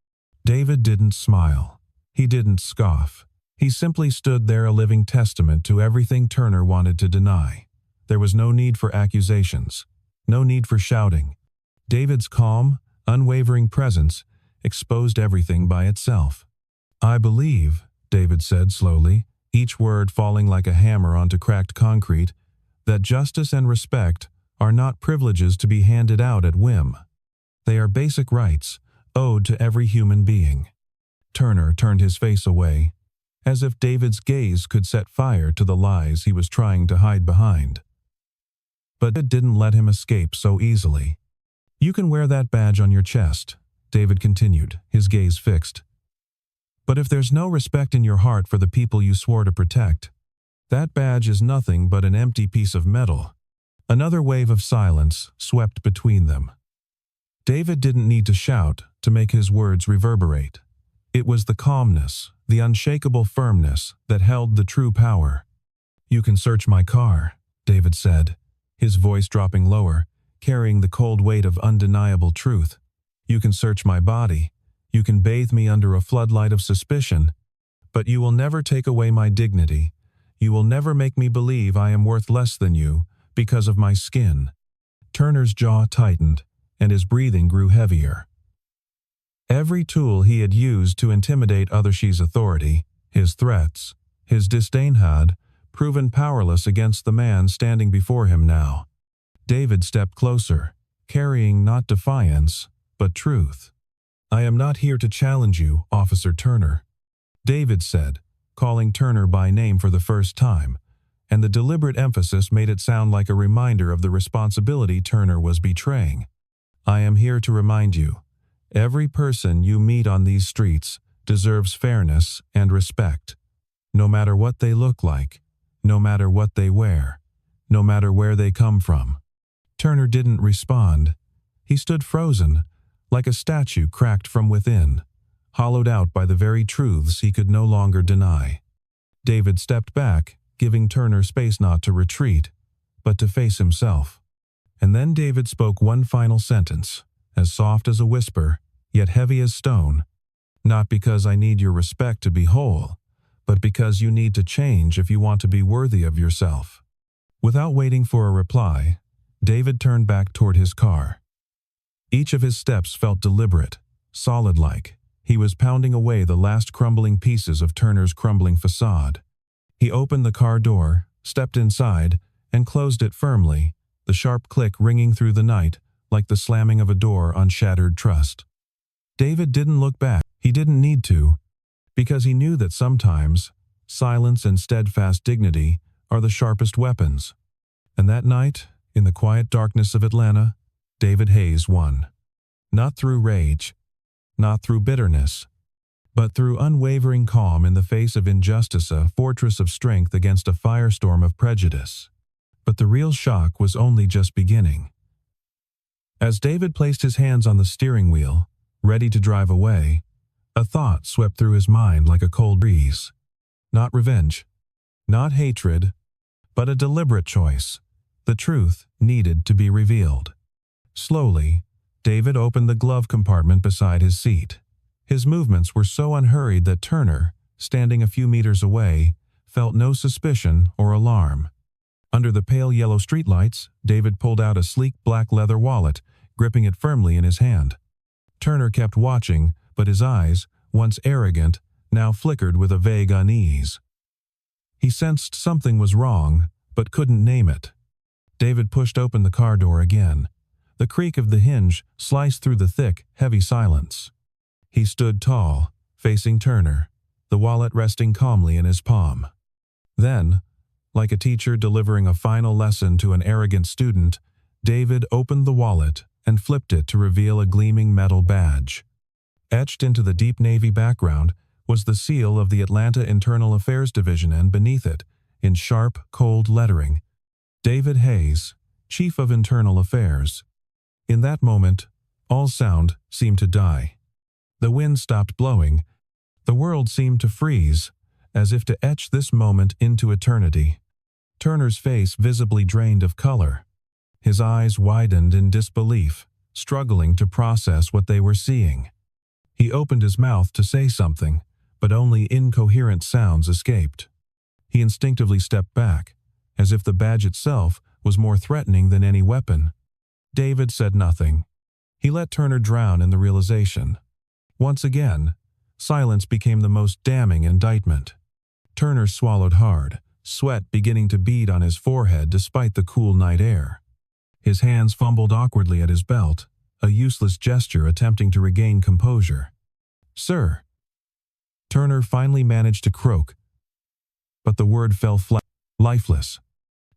David didn't smile. He didn't scoff. He simply stood there, a living testament to everything Turner wanted to deny. There was no need for accusations, no need for shouting. David's calm, unwavering presence exposed everything by itself. "I believe," David said slowly, each word falling like a hammer onto cracked concrete, "that justice and respect are not privileges to be handed out at whim. They are basic rights, owed to every human being." Turner turned his face away, as if David's gaze could set fire to the lies he was trying to hide behind. But it didn't let him escape so easily. "You can wear that badge on your chest," David continued, his gaze fixed. "But if there's no respect in your heart for the people you swore to protect, that badge is nothing but an empty piece of metal." Another wave of silence swept between them. David didn't need to shout to make his words reverberate. It was the calmness, the unshakable firmness that held the true power. "You can search my car," David said, his voice dropping lower, carrying the cold weight of undeniable truth. "You can search my body. You can bathe me under a floodlight of suspicion. But you will never take away my dignity. You will never make me believe I am worth less than you because of my skin." Turner's jaw tightened, and his breathing grew heavier. Every tool he had used to intimidate Othershey's authority, his threats, his disdain had proven powerless against the man standing before him now. David stepped closer, carrying not defiance, but truth. "I am not here to challenge you, Officer Turner," David said, calling Turner by name for the first time, and the deliberate emphasis made it sound like a reminder of the responsibility Turner was betraying. "I am here to remind you, every person you meet on these streets deserves fairness and respect, no matter what they look like, no matter what they wear, no matter where they come from." Turner didn't respond. He stood frozen, like a statue cracked from within, hollowed out by the very truths he could no longer deny. David stepped back, giving Turner space not to retreat, but to face himself. And then David spoke one final sentence, as soft as a whisper, yet heavy as stone. "Not because I need your respect to be whole, but because you need to change if you want to be worthy of yourself." Without waiting for a reply, David turned back toward his car. Each of his steps felt deliberate, solid-like. He was pounding away the last crumbling pieces of Turner's crumbling facade. He opened the car door, stepped inside, and closed it firmly, the sharp click ringing through the night like the slamming of a door on shattered trust. David didn't look back. He didn't need to, because he knew that sometimes silence and steadfast dignity are the sharpest weapons. And that night, in the quiet darkness of Atlanta, David Hayes won. Not through rage, not through bitterness, but through unwavering calm in the face of injustice, a fortress of strength against a firestorm of prejudice. But the real shock was only just beginning. As David placed his hands on the steering wheel, ready to drive away, a thought swept through his mind like a cold breeze. Not revenge, not hatred, but a deliberate choice. The truth needed to be revealed. Slowly, David opened the glove compartment beside his seat. His movements were so unhurried that Turner, standing a few meters away, felt no suspicion or alarm. Under the pale yellow streetlights, David pulled out a sleek black leather wallet, gripping it firmly in his hand. Turner kept watching, but his eyes, once arrogant, now flickered with a vague unease. He sensed something was wrong, but couldn't name it. David pushed open the car door again. The creak of the hinge sliced through the thick, heavy silence. He stood tall, facing Turner, the wallet resting calmly in his palm. Then, like a teacher delivering a final lesson to an arrogant student, David opened the wallet and flipped it to reveal a gleaming metal badge. Etched into the deep navy background was the seal of the Atlanta Internal Affairs Division, and beneath it, in sharp, cold lettering, David Hayes, Chief of Internal Affairs. In that moment, all sound seemed to die. The wind stopped blowing. The world seemed to freeze, as if to etch this moment into eternity. Turner's face visibly drained of color. His eyes widened in disbelief, struggling to process what they were seeing. He opened his mouth to say something, but only incoherent sounds escaped. He instinctively stepped back, as if the badge itself was more threatening than any weapon. David said nothing. He let Turner drown in the realization. Once again, silence became the most damning indictment. Turner swallowed hard, sweat beginning to bead on his forehead despite the cool night air. His hands fumbled awkwardly at his belt, a useless gesture attempting to regain composure. "Sir." Turner finally managed to croak, but the word fell flat, lifeless.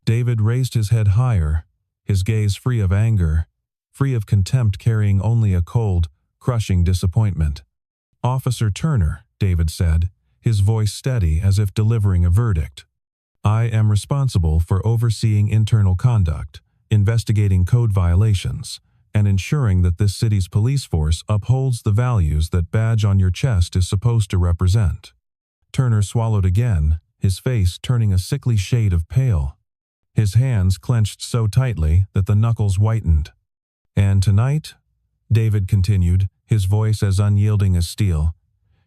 David raised his head higher, his gaze free of anger, free of contempt, carrying only a cold, crushing disappointment. "Officer Turner," David said, his voice steady as if delivering a verdict. "I am responsible for overseeing internal conduct, investigating code violations, and ensuring that this city's police force upholds the values that badge on your chest is supposed to represent." Turner swallowed again, his face turning a sickly shade of pale. His hands clenched so tightly that the knuckles whitened. "And tonight," David continued, his voice as unyielding as steel,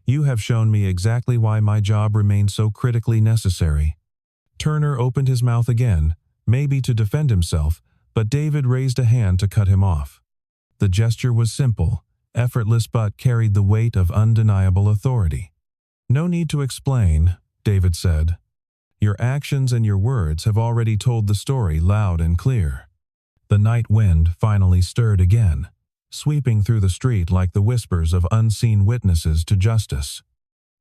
"you have shown me exactly why my job remains so critically necessary." Turner opened his mouth again, maybe to defend himself, but David raised a hand to cut him off. The gesture was simple, effortless, but carried the weight of undeniable authority. "No need to explain," David said. "Your actions and your words have already told the story loud and clear." The night wind finally stirred again, sweeping through the street like the whispers of unseen witnesses to justice.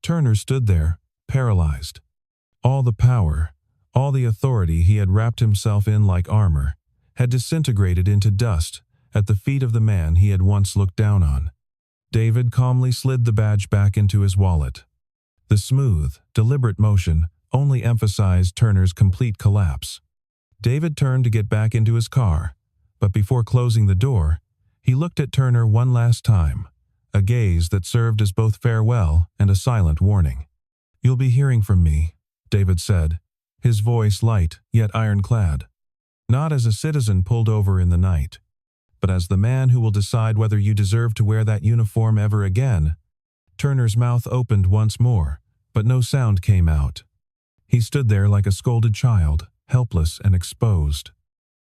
Turner stood there, paralyzed. All the power, all the authority he had wrapped himself in like armor, had disintegrated into dust at the feet of the man he had once looked down on. David calmly slid the badge back into his wallet. The smooth, deliberate motion only emphasized Turner's complete collapse. David turned to get back into his car, but before closing the door, he looked at Turner one last time, a gaze that served as both farewell and a silent warning. "You'll be hearing from me," David said, his voice light yet ironclad. "Not as a citizen pulled over in the night, but as the man who will decide whether you deserve to wear that uniform ever again." Turner's mouth opened once more, but no sound came out. He stood there like a scolded child, helpless and exposed.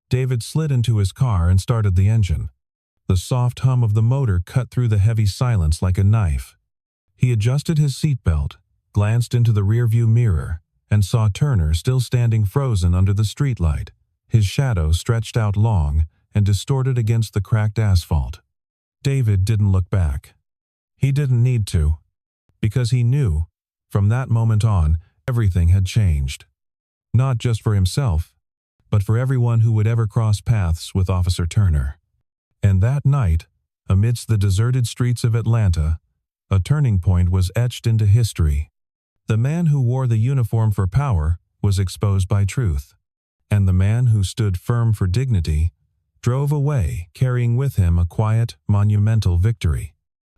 David slid into his car and started the engine. The soft hum of the motor cut through the heavy silence like a knife. He adjusted his seatbelt, glanced into the rearview mirror, and saw Turner still standing frozen under the streetlight, his shadow stretched out long and distorted against the cracked asphalt. David didn't look back. He didn't need to, because he knew, from that moment on, everything had changed. Not just for himself, but for everyone who would ever cross paths with Officer Turner. And that night, amidst the deserted streets of Atlanta, a turning point was etched into history. The man who wore the uniform for power was exposed by truth, and the man who stood firm for dignity drove away, carrying with him a quiet, monumental victory.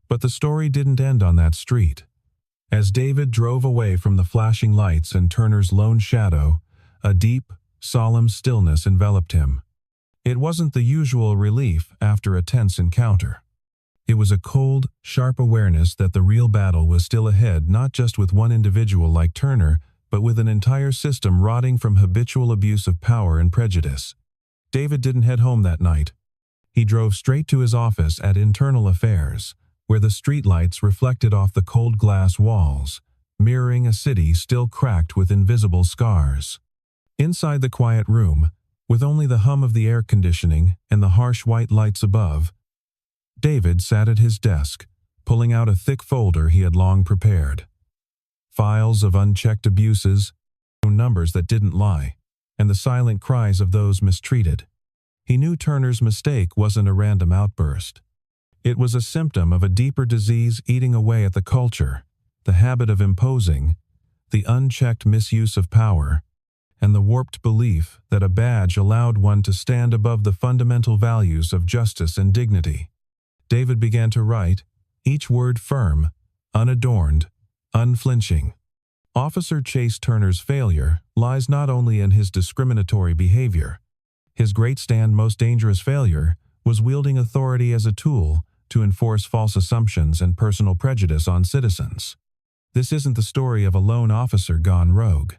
But the story didn't end on that street. As David drove away from the flashing lights and Turner's lone shadow, a deep, solemn stillness enveloped him. It wasn't the usual relief after a tense encounter. It was a cold, sharp awareness that the real battle was still ahead, not just with one individual like Turner, but with an entire system rotting from habitual abuse of power and prejudice. David didn't head home that night. He drove straight to his office at Internal Affairs, where the streetlights reflected off the cold glass walls, mirroring a city still cracked with invisible scars. Inside the quiet room, with only the hum of the air conditioning and the harsh white lights above, David sat at his desk, pulling out a thick folder he had long prepared. Files of unchecked abuses, numbers that didn't lie, and the silent cries of those mistreated. He knew Turner's mistake wasn't a random outburst. It was a symptom of a deeper disease eating away at the culture, the habit of imposing, the unchecked misuse of power, and the warped belief that a badge allowed one to stand above the fundamental values of justice and dignity. David began to write, each word firm, unadorned, unflinching. Officer Chase Turner's failure lies not only in his discriminatory behavior. His great and most dangerous failure was wielding authority as a tool to enforce false assumptions and personal prejudice on citizens. This isn't the story of a lone officer gone rogue.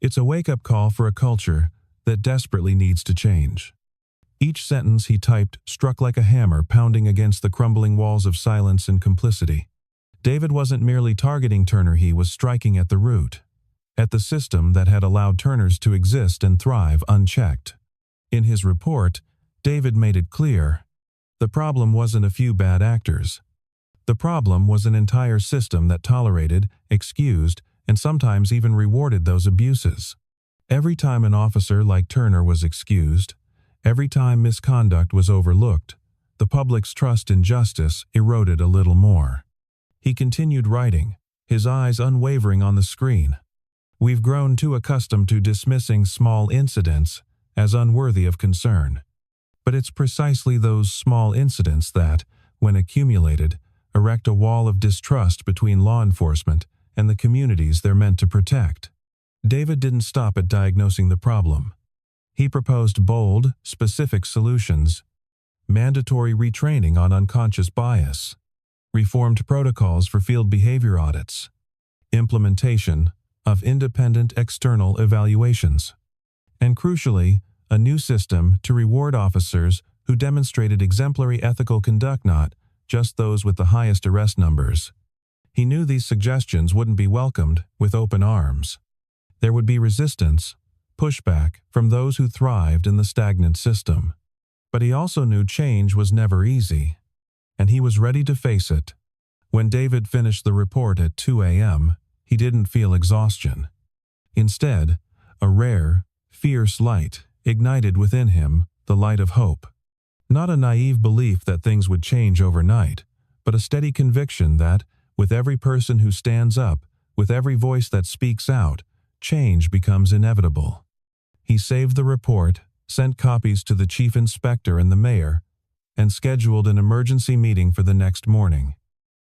It's a wake-up call for a culture that desperately needs to change. Each sentence he typed struck like a hammer pounding against the crumbling walls of silence and complicity. David wasn't merely targeting Turner, he was striking at the root, at the system that had allowed Turners to exist and thrive unchecked. In his report, David made it clear, the problem wasn't a few bad actors. The problem was an entire system that tolerated, excused, and sometimes even rewarded those abuses. Every time an officer like Turner was excused, every time misconduct was overlooked, the public's trust in justice eroded a little more. He continued writing, his eyes unwavering on the screen. We've grown too accustomed to dismissing small incidents as unworthy of concern. But it's precisely those small incidents that, when accumulated, erect a wall of distrust between law enforcement and the communities they're meant to protect. David didn't stop at diagnosing the problem. He proposed bold, specific solutions: mandatory retraining on unconscious bias, reformed protocols for field behavior audits, implementation of independent external evaluations, and crucially, a new system to reward officers who demonstrated exemplary ethical conduct, not just those with the highest arrest numbers. He knew these suggestions wouldn't be welcomed with open arms. There would be resistance, pushback from those who thrived in the stagnant system. But he also knew change was never easy, and he was ready to face it. When David finished the report at 2 a.m., he didn't feel exhaustion. Instead, a rare, fierce light ignited within him, the light of hope. Not a naive belief that things would change overnight, but a steady conviction that, with every person who stands up, with every voice that speaks out, change becomes inevitable. He saved the report, sent copies to the chief inspector and the mayor, and scheduled an emergency meeting for the next morning.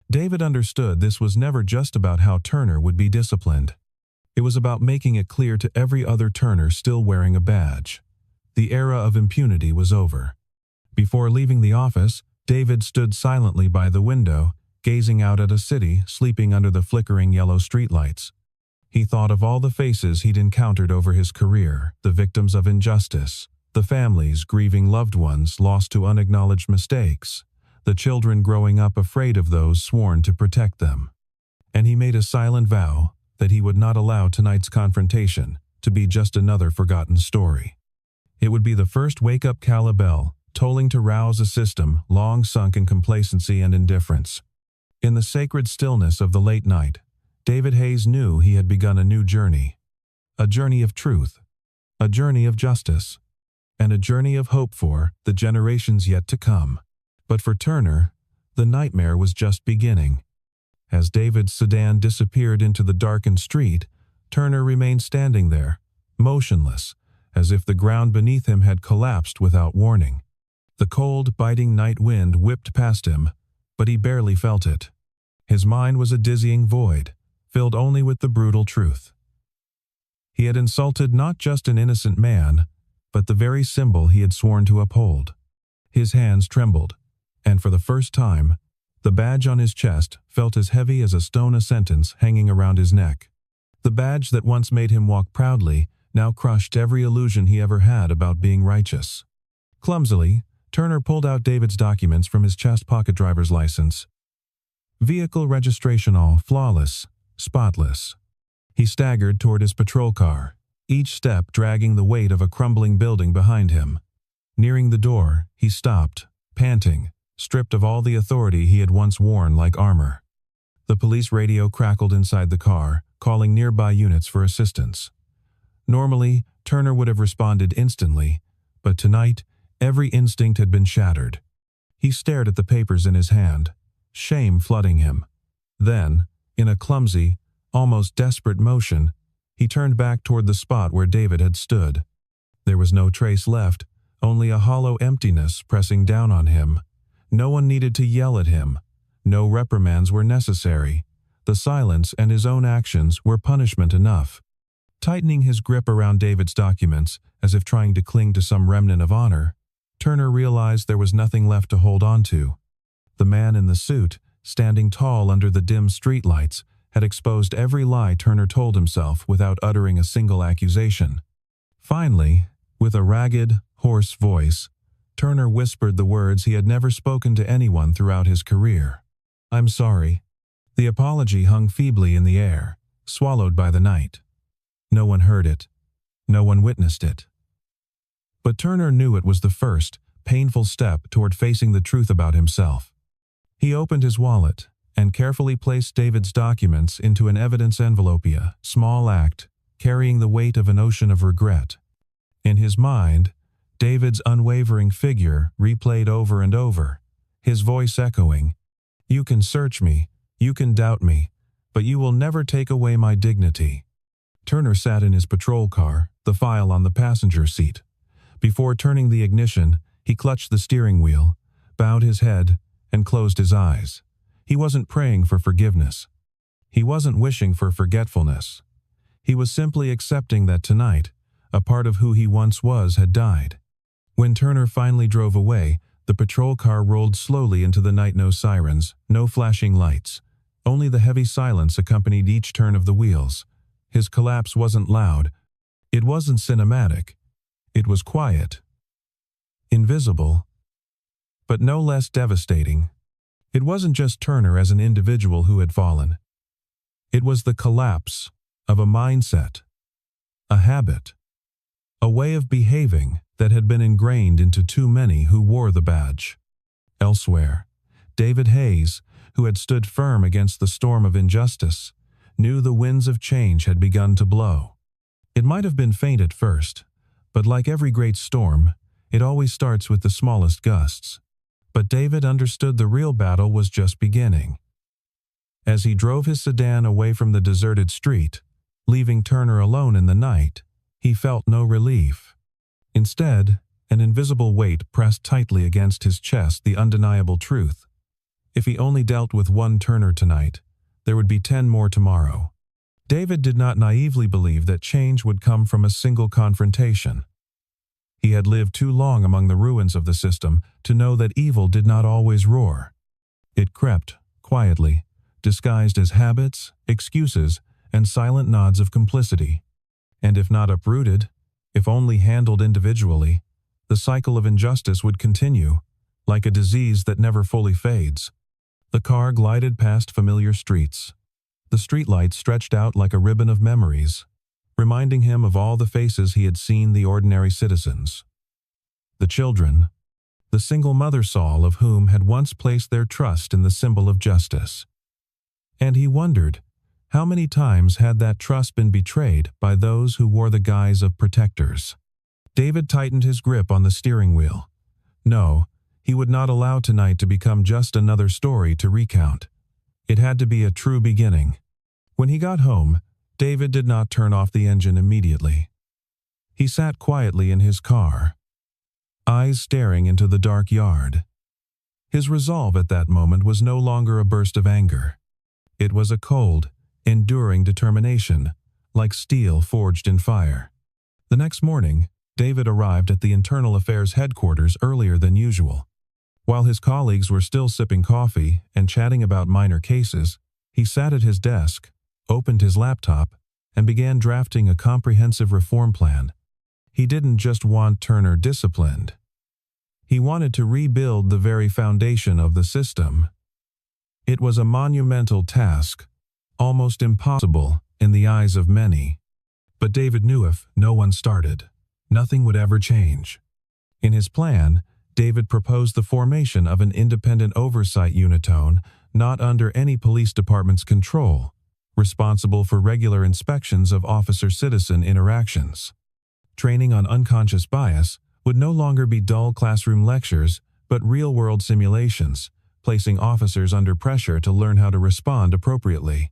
David understood this was never just about how Turner would be disciplined. It was about making it clear to every other Turner still wearing a badge. The era of impunity was over. Before leaving the office, David stood silently by the window, gazing out at a city sleeping under the flickering yellow streetlights. He thought of all the faces he'd encountered over his career, the victims of injustice, the families grieving loved ones lost to unacknowledged mistakes, the children growing up afraid of those sworn to protect them. And he made a silent vow that he would not allow tonight's confrontation to be just another forgotten story. It would be the first wake-up bell, tolling to rouse a system long sunk in complacency and indifference. In the sacred stillness of the late night, David Hayes knew he had begun a new journey. A journey of truth, a journey of justice, and a journey of hope for the generations yet to come. But for Turner, the nightmare was just beginning. As David's sedan disappeared into the darkened street, Turner remained standing there, motionless, as if the ground beneath him had collapsed without warning. The cold, biting night wind whipped past him, but he barely felt it. His mind was a dizzying void, filled only with the brutal truth. He had insulted not just an innocent man, but the very symbol he had sworn to uphold. His hands trembled, and for the first time, the badge on his chest felt as heavy as a stone sentence hanging around his neck. The badge that once made him walk proudly now crushed every illusion he ever had about being righteous. Clumsily, Turner pulled out David's documents from his chest pocket driver's license. Vehicle registration all flawless, spotless. He staggered toward his patrol car, each step dragging the weight of a crumbling building behind him. Nearing the door, he stopped, panting, stripped of all the authority he had once worn like armor. The police radio crackled inside the car, calling nearby units for assistance. Normally, Turner would have responded instantly, but tonight, every instinct had been shattered. He stared at the papers in his hand, shame flooding him. Then, in a clumsy, almost desperate motion, he turned back toward the spot where David had stood. There was no trace left, only a hollow emptiness pressing down on him. No one needed to yell at him. No reprimands were necessary. The silence and his own actions were punishment enough. Tightening his grip around David's documents, as if trying to cling to some remnant of honor, Turner realized there was nothing left to hold on to. The man in the suit, standing tall under the dim streetlights, had exposed every lie Turner told himself without uttering a single accusation. Finally, with a ragged, hoarse voice, Turner whispered the words he had never spoken to anyone throughout his career. "I'm sorry." The apology hung feebly in the air, swallowed by the night. No one heard it. No one witnessed it. But Turner knew it was the first, painful step toward facing the truth about himself. He opened his wallet and carefully placed David's documents into an evidence envelope, a small act, carrying the weight of an ocean of regret. In his mind, David's unwavering figure replayed over and over, his voice echoing, "You can search me, you can doubt me, but you will never take away my dignity." Turner sat in his patrol car, the file on the passenger seat. Before turning the ignition, he clutched the steering wheel, bowed his head, and closed his eyes. He wasn't praying for forgiveness. He wasn't wishing for forgetfulness. He was simply accepting that tonight, a part of who he once was had died. When Turner finally drove away, the patrol car rolled slowly into the night. No sirens, no flashing lights. Only the heavy silence accompanied each turn of the wheels. His collapse wasn't loud. It wasn't cinematic. It was quiet. Invisible. But no less devastating. It wasn't just Turner as an individual who had fallen. It was the collapse of a mindset, a habit, a way of behaving that had been ingrained into too many who wore the badge. Elsewhere, David Hayes, who had stood firm against the storm of injustice, knew the winds of change had begun to blow. It might have been faint at first, but like every great storm, it always starts with the smallest gusts. But David understood the real battle was just beginning. As he drove his sedan away from the deserted street, leaving Turner alone in the night, he felt no relief. Instead, an invisible weight pressed tightly against his chest the undeniable truth. If he only dealt with one Turner tonight, there would be 10 more tomorrow. David did not naively believe that change would come from a single confrontation. He had lived too long among the ruins of the system to know that evil did not always roar. It crept, quietly, disguised as habits, excuses, and silent nods of complicity. And if not uprooted, if only handled individually, the cycle of injustice would continue, like a disease that never fully fades. The car glided past familiar streets. The streetlights stretched out like a ribbon of memories, reminding him of all the faces he had seen, the ordinary citizens. The children, the single mother Saul of whom had once placed their trust in the symbol of justice. And he wondered, how many times had that trust been betrayed by those who wore the guise of protectors? David tightened his grip on the steering wheel. No, he would not allow tonight to become just another story to recount. It had to be a true beginning. When he got home, David did not turn off the engine immediately. He sat quietly in his car, eyes staring into the dark yard. His resolve at that moment was no longer a burst of anger. It was a cold, enduring determination, like steel forged in fire. The next morning, David arrived at the Internal Affairs headquarters earlier than usual. While his colleagues were still sipping coffee and chatting about minor cases, he sat at his desk, opened his laptop, and began drafting a comprehensive reform plan. He didn't just want Turner disciplined. He wanted to rebuild the very foundation of the system. It was a monumental task, almost impossible in the eyes of many. But David knew if no one started, nothing would ever change. In his plan, David proposed the formation of an independent oversight unitone not under any police department's control, responsible for regular inspections of officer-citizen interactions. Training on unconscious bias would no longer be dull classroom lectures, but real-world simulations, placing officers under pressure to learn how to respond appropriately.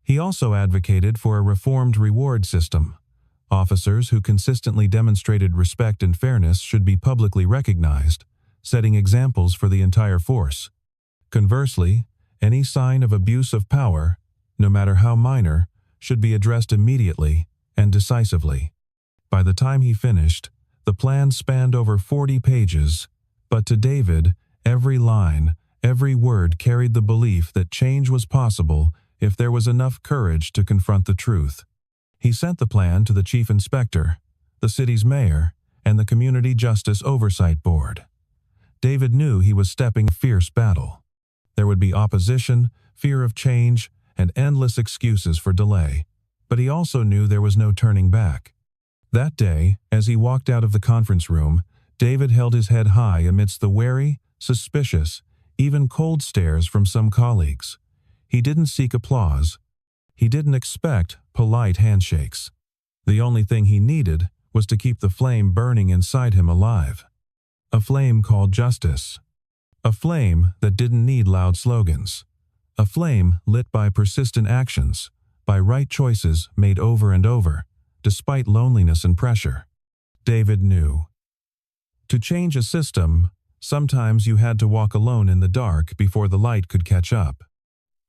He also advocated for a reformed reward system. Officers who consistently demonstrated respect and fairness should be publicly recognized, setting examples for the entire force. Conversely, any sign of abuse of power, no matter how minor, should be addressed immediately and decisively. By the time he finished, the plan spanned over 40 pages, but to David, every line, every word carried the belief that change was possible if there was enough courage to confront the truth. He sent the plan to the chief inspector, the city's mayor, and the Community Justice Oversight Board. David knew he was stepping a fierce battle. There would be opposition, fear of change, and endless excuses for delay, but he also knew there was no turning back. That day, as he walked out of the conference room, David held his head high amidst the wary, suspicious, even cold stares from some colleagues. He didn't seek applause. He didn't expect polite handshakes. The only thing he needed was to keep the flame burning inside him alive. A flame called justice. A flame that didn't need loud slogans. A flame lit by persistent actions, by right choices made over and over, despite loneliness and pressure. David knew. To change a system, sometimes you had to walk alone in the dark before the light could catch up.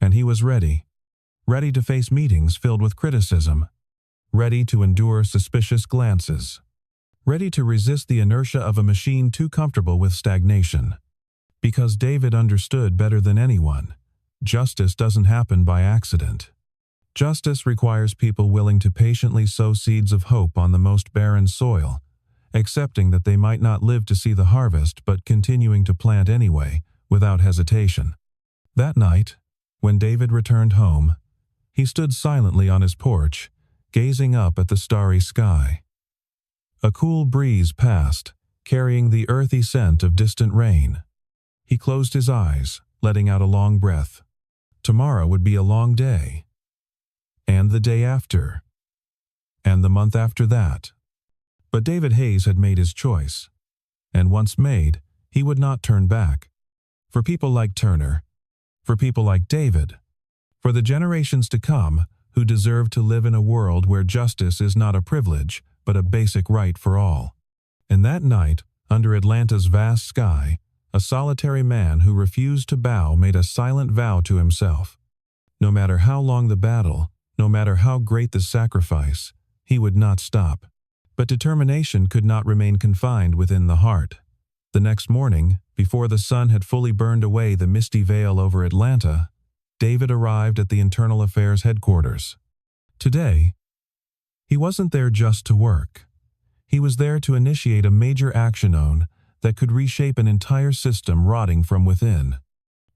And he was ready. Ready to face meetings filled with criticism. Ready to endure suspicious glances. Ready to resist the inertia of a machine too comfortable with stagnation. Because David understood better than anyone, justice doesn't happen by accident. Justice requires people willing to patiently sow seeds of hope on the most barren soil, accepting that they might not live to see the harvest but continuing to plant anyway, without hesitation. That night, when David returned home, he stood silently on his porch, gazing up at the starry sky. A cool breeze passed, carrying the earthy scent of distant rain. He closed his eyes, letting out a long breath. Tomorrow would be a long day. And the day after. And the month after that. But David Hayes had made his choice. And once made, he would not turn back. For people like Turner. For people like David. For the generations to come who deserve to live in a world where justice is not a privilege, but a basic right for all. And that night, under Atlanta's vast sky, a solitary man who refused to bow made a silent vow to himself. No matter how long the battle, no matter how great the sacrifice, he would not stop. But determination could not remain confined within the heart. The next morning, before the sun had fully burned away the misty veil over Atlanta, David arrived at the Internal Affairs headquarters. Today, he wasn't there just to work. He was there to initiate a major action that could reshape an entire system rotting from within.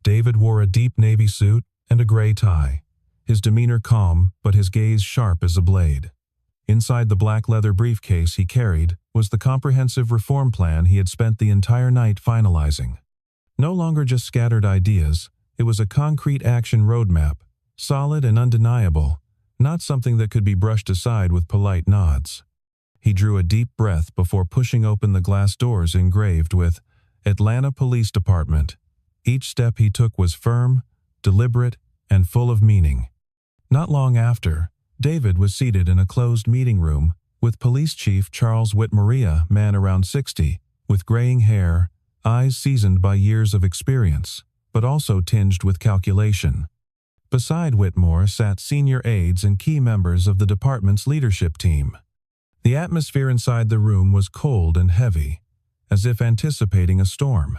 David wore a deep navy suit and a gray tie, his demeanor calm but his gaze sharp as a blade. Inside the black leather briefcase he carried was the comprehensive reform plan he had spent the entire night finalizing. No longer just scattered ideas, it was a concrete action roadmap, solid and undeniable, not something that could be brushed aside with polite nods. He drew a deep breath before pushing open the glass doors engraved with Atlanta Police Department. Each step he took was firm, deliberate, and full of meaning. Not long after, David was seated in a closed meeting room with Police Chief Charles Whitmorea, man around 60, with graying hair, eyes seasoned by years of experience, but also tinged with calculation. Beside Whitmore sat senior aides and key members of the department's leadership team. The atmosphere inside the room was cold and heavy, as if anticipating a storm.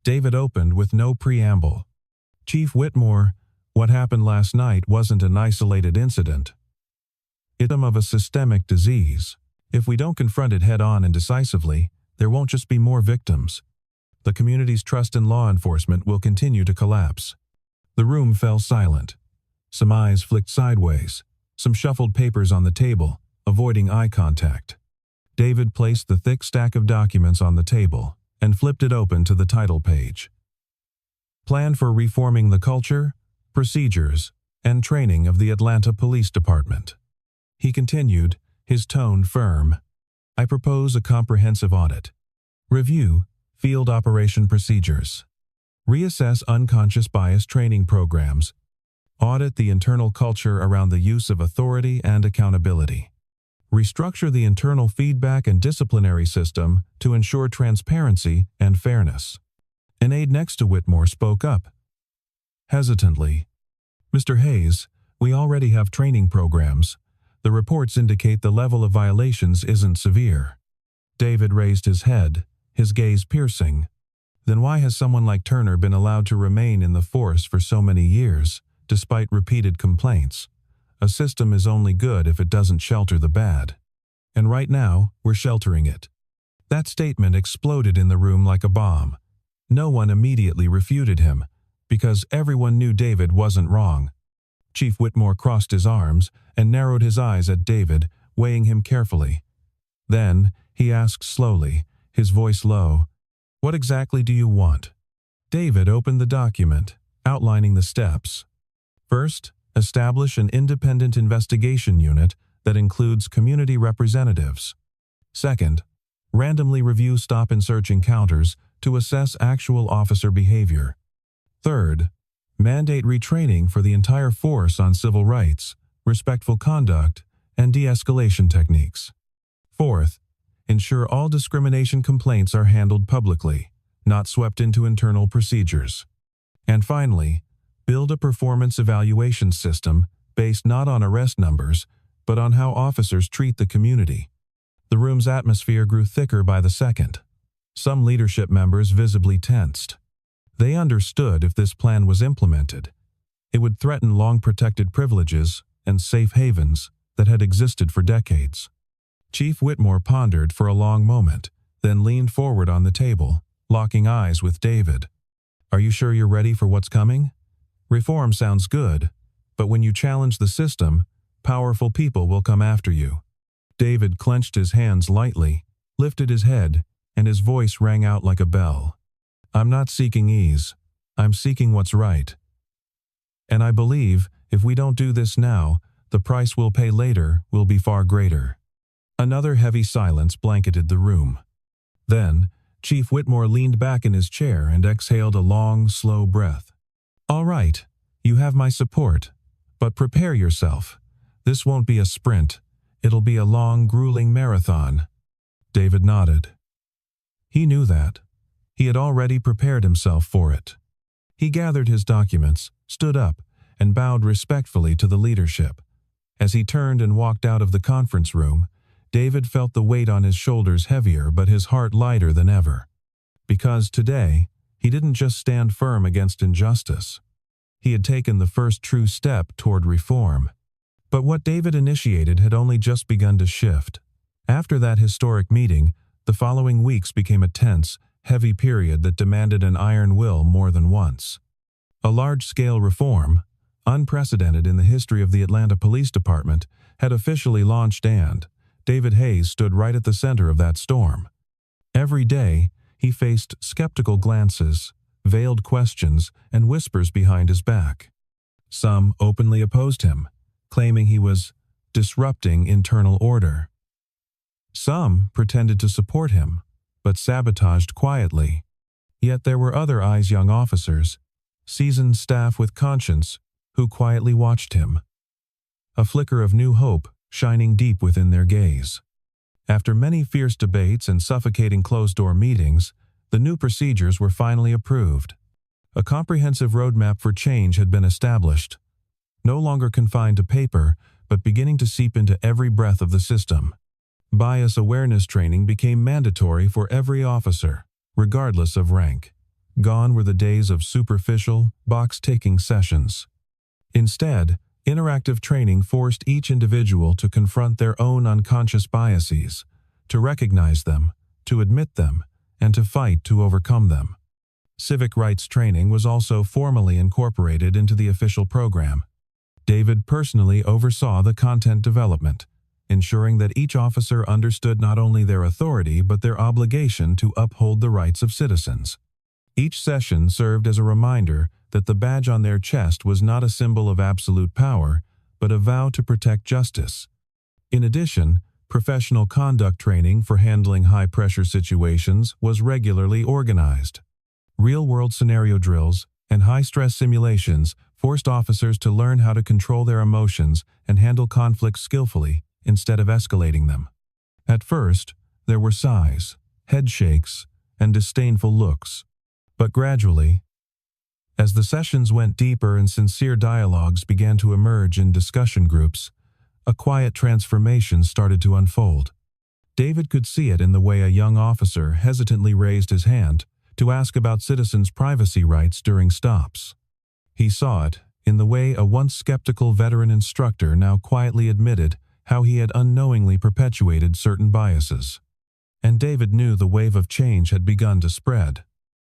David opened with no preamble. Chief Whitmore, what happened last night wasn't an isolated incident. It's of a systemic disease. If we don't confront it head-on and decisively, there won't just be more victims. the community's trust in law enforcement will continue to collapse. The room fell silent. Some eyes flicked sideways, some shuffled papers on the table, avoiding eye contact. David placed the thick stack of documents on the table and flipped it open to the title page. Plan for reforming the culture, procedures, and training of the Atlanta Police Department. He continued, his tone firm. I propose a comprehensive audit. Review field operation procedures. Reassess unconscious bias training programs. Audit the internal culture around the use of authority and accountability. Restructure the internal feedback and disciplinary system to ensure transparency and fairness. An aide next to Whitmore spoke up. Hesitantly, Mr. Hayes, we already have training programs. The reports indicate the level of violations isn't severe. David raised his head, his gaze piercing. Then why has someone like Turner been allowed to remain in the force for so many years, despite repeated complaints? A system is only good if it doesn't shelter the bad. And right now, we're sheltering it. That statement exploded in the room like a bomb. No one immediately refuted him, because everyone knew David wasn't wrong. Chief Whitmore crossed his arms and narrowed his eyes at David, weighing him carefully. Then, he asked slowly, his voice low, "What exactly do you want?" David opened the document, outlining the steps. First, establish an independent investigation unit that includes community representatives. Second, randomly review stop-and-search encounters to assess actual officer behavior. Third, mandate retraining for the entire force on civil rights, respectful conduct, and de-escalation techniques. Fourth, ensure all discrimination complaints are handled publicly, not swept into internal procedures. And finally, build a performance evaluation system based not on arrest numbers, but on how officers treat the community. The room's atmosphere grew thicker by the second. Some leadership members visibly tensed. They understood if this plan was implemented, it would threaten long-protected privileges and safe havens that had existed for decades. Chief Whitmore pondered for a long moment, then leaned forward on the table, locking eyes with David. Are you sure you're ready for what's coming? Reform sounds good, but when you challenge the system, powerful people will come after you. David clenched his hands lightly, lifted his head, and his voice rang out like a bell. I'm not seeking ease. I'm seeking what's right. And I believe, if we don't do this now, the price we'll pay later will be far greater. Another heavy silence blanketed the room. Then, Chief Whitmore leaned back in his chair and exhaled a long, slow breath. All right, you have my support, but prepare yourself. This won't be a sprint. It'll be a long, grueling marathon. David nodded. He knew that. He had already prepared himself for it. He gathered his documents, stood up, and bowed respectfully to the leadership. As he turned and walked out of the conference room, David felt the weight on his shoulders heavier but his heart lighter than ever. Because today, he didn't just stand firm against injustice. He had taken the first true step toward reform. But what David initiated had only just begun to shift. After that historic meeting, the following weeks became a tense, heavy period that demanded an iron will more than once. A large-scale reform, unprecedented in the history of the Atlanta Police Department, had officially launched and David Hayes stood right at the center of that storm. Every day, he faced skeptical glances, veiled questions, and whispers behind his back. Some openly opposed him, claiming he was disrupting internal order. Some pretended to support him, but sabotaged quietly. Yet there were other eyes, young officers, seasoned staff with conscience, who quietly watched him. A flicker of new hope shining deep within their gaze. After many fierce debates and suffocating closed-door meetings, the new procedures were finally approved. A comprehensive roadmap for change had been established, no longer confined to paper, but beginning to seep into every breath of the system. Bias awareness training became mandatory for every officer, regardless of rank. Gone were the days of superficial, box-ticking sessions. Instead, interactive training forced each individual to confront their own unconscious biases, to recognize them, to admit them, and to fight to overcome them. Civic rights training was also formally incorporated into the official program. David personally oversaw the content development, ensuring that each officer understood not only their authority but their obligation to uphold the rights of citizens. Each session served as a reminder that the badge on their chest was not a symbol of absolute power, but a vow to protect justice. In addition, professional conduct training for handling high-pressure situations was regularly organized. Real-world scenario drills and high-stress simulations forced officers to learn how to control their emotions and handle conflicts skillfully instead of escalating them. At first, there were sighs, head shakes, and disdainful looks. But gradually, as the sessions went deeper and sincere dialogues began to emerge in discussion groups, a quiet transformation started to unfold. David could see it in the way a young officer hesitantly raised his hand to ask about citizens' privacy rights during stops. He saw it in the way a once skeptical veteran instructor now quietly admitted how he had unknowingly perpetuated certain biases. And David knew the wave of change had begun to spread.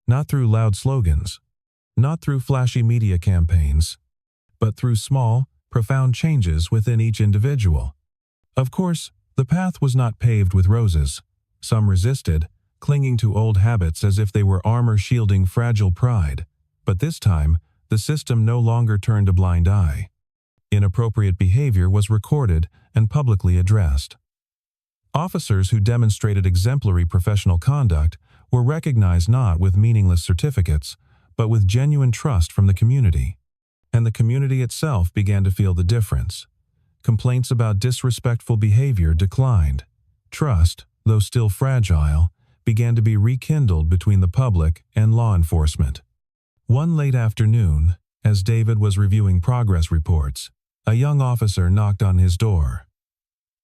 Not through loud slogans, not through flashy media campaigns, but through small, profound changes within each individual. Of course, the path was not paved with roses. Some resisted, clinging to old habits as if they were armor shielding fragile pride. But this time, the system no longer turned a blind eye. Inappropriate behavior was recorded and publicly addressed. Officers who demonstrated exemplary professional conduct were recognized not with meaningless certificates, but with genuine trust from the community. And the community itself began to feel the difference. Complaints about disrespectful behavior declined. Trust, though still fragile, began to be rekindled between the public and law enforcement. One late afternoon, as David was reviewing progress reports, a young officer knocked on his door.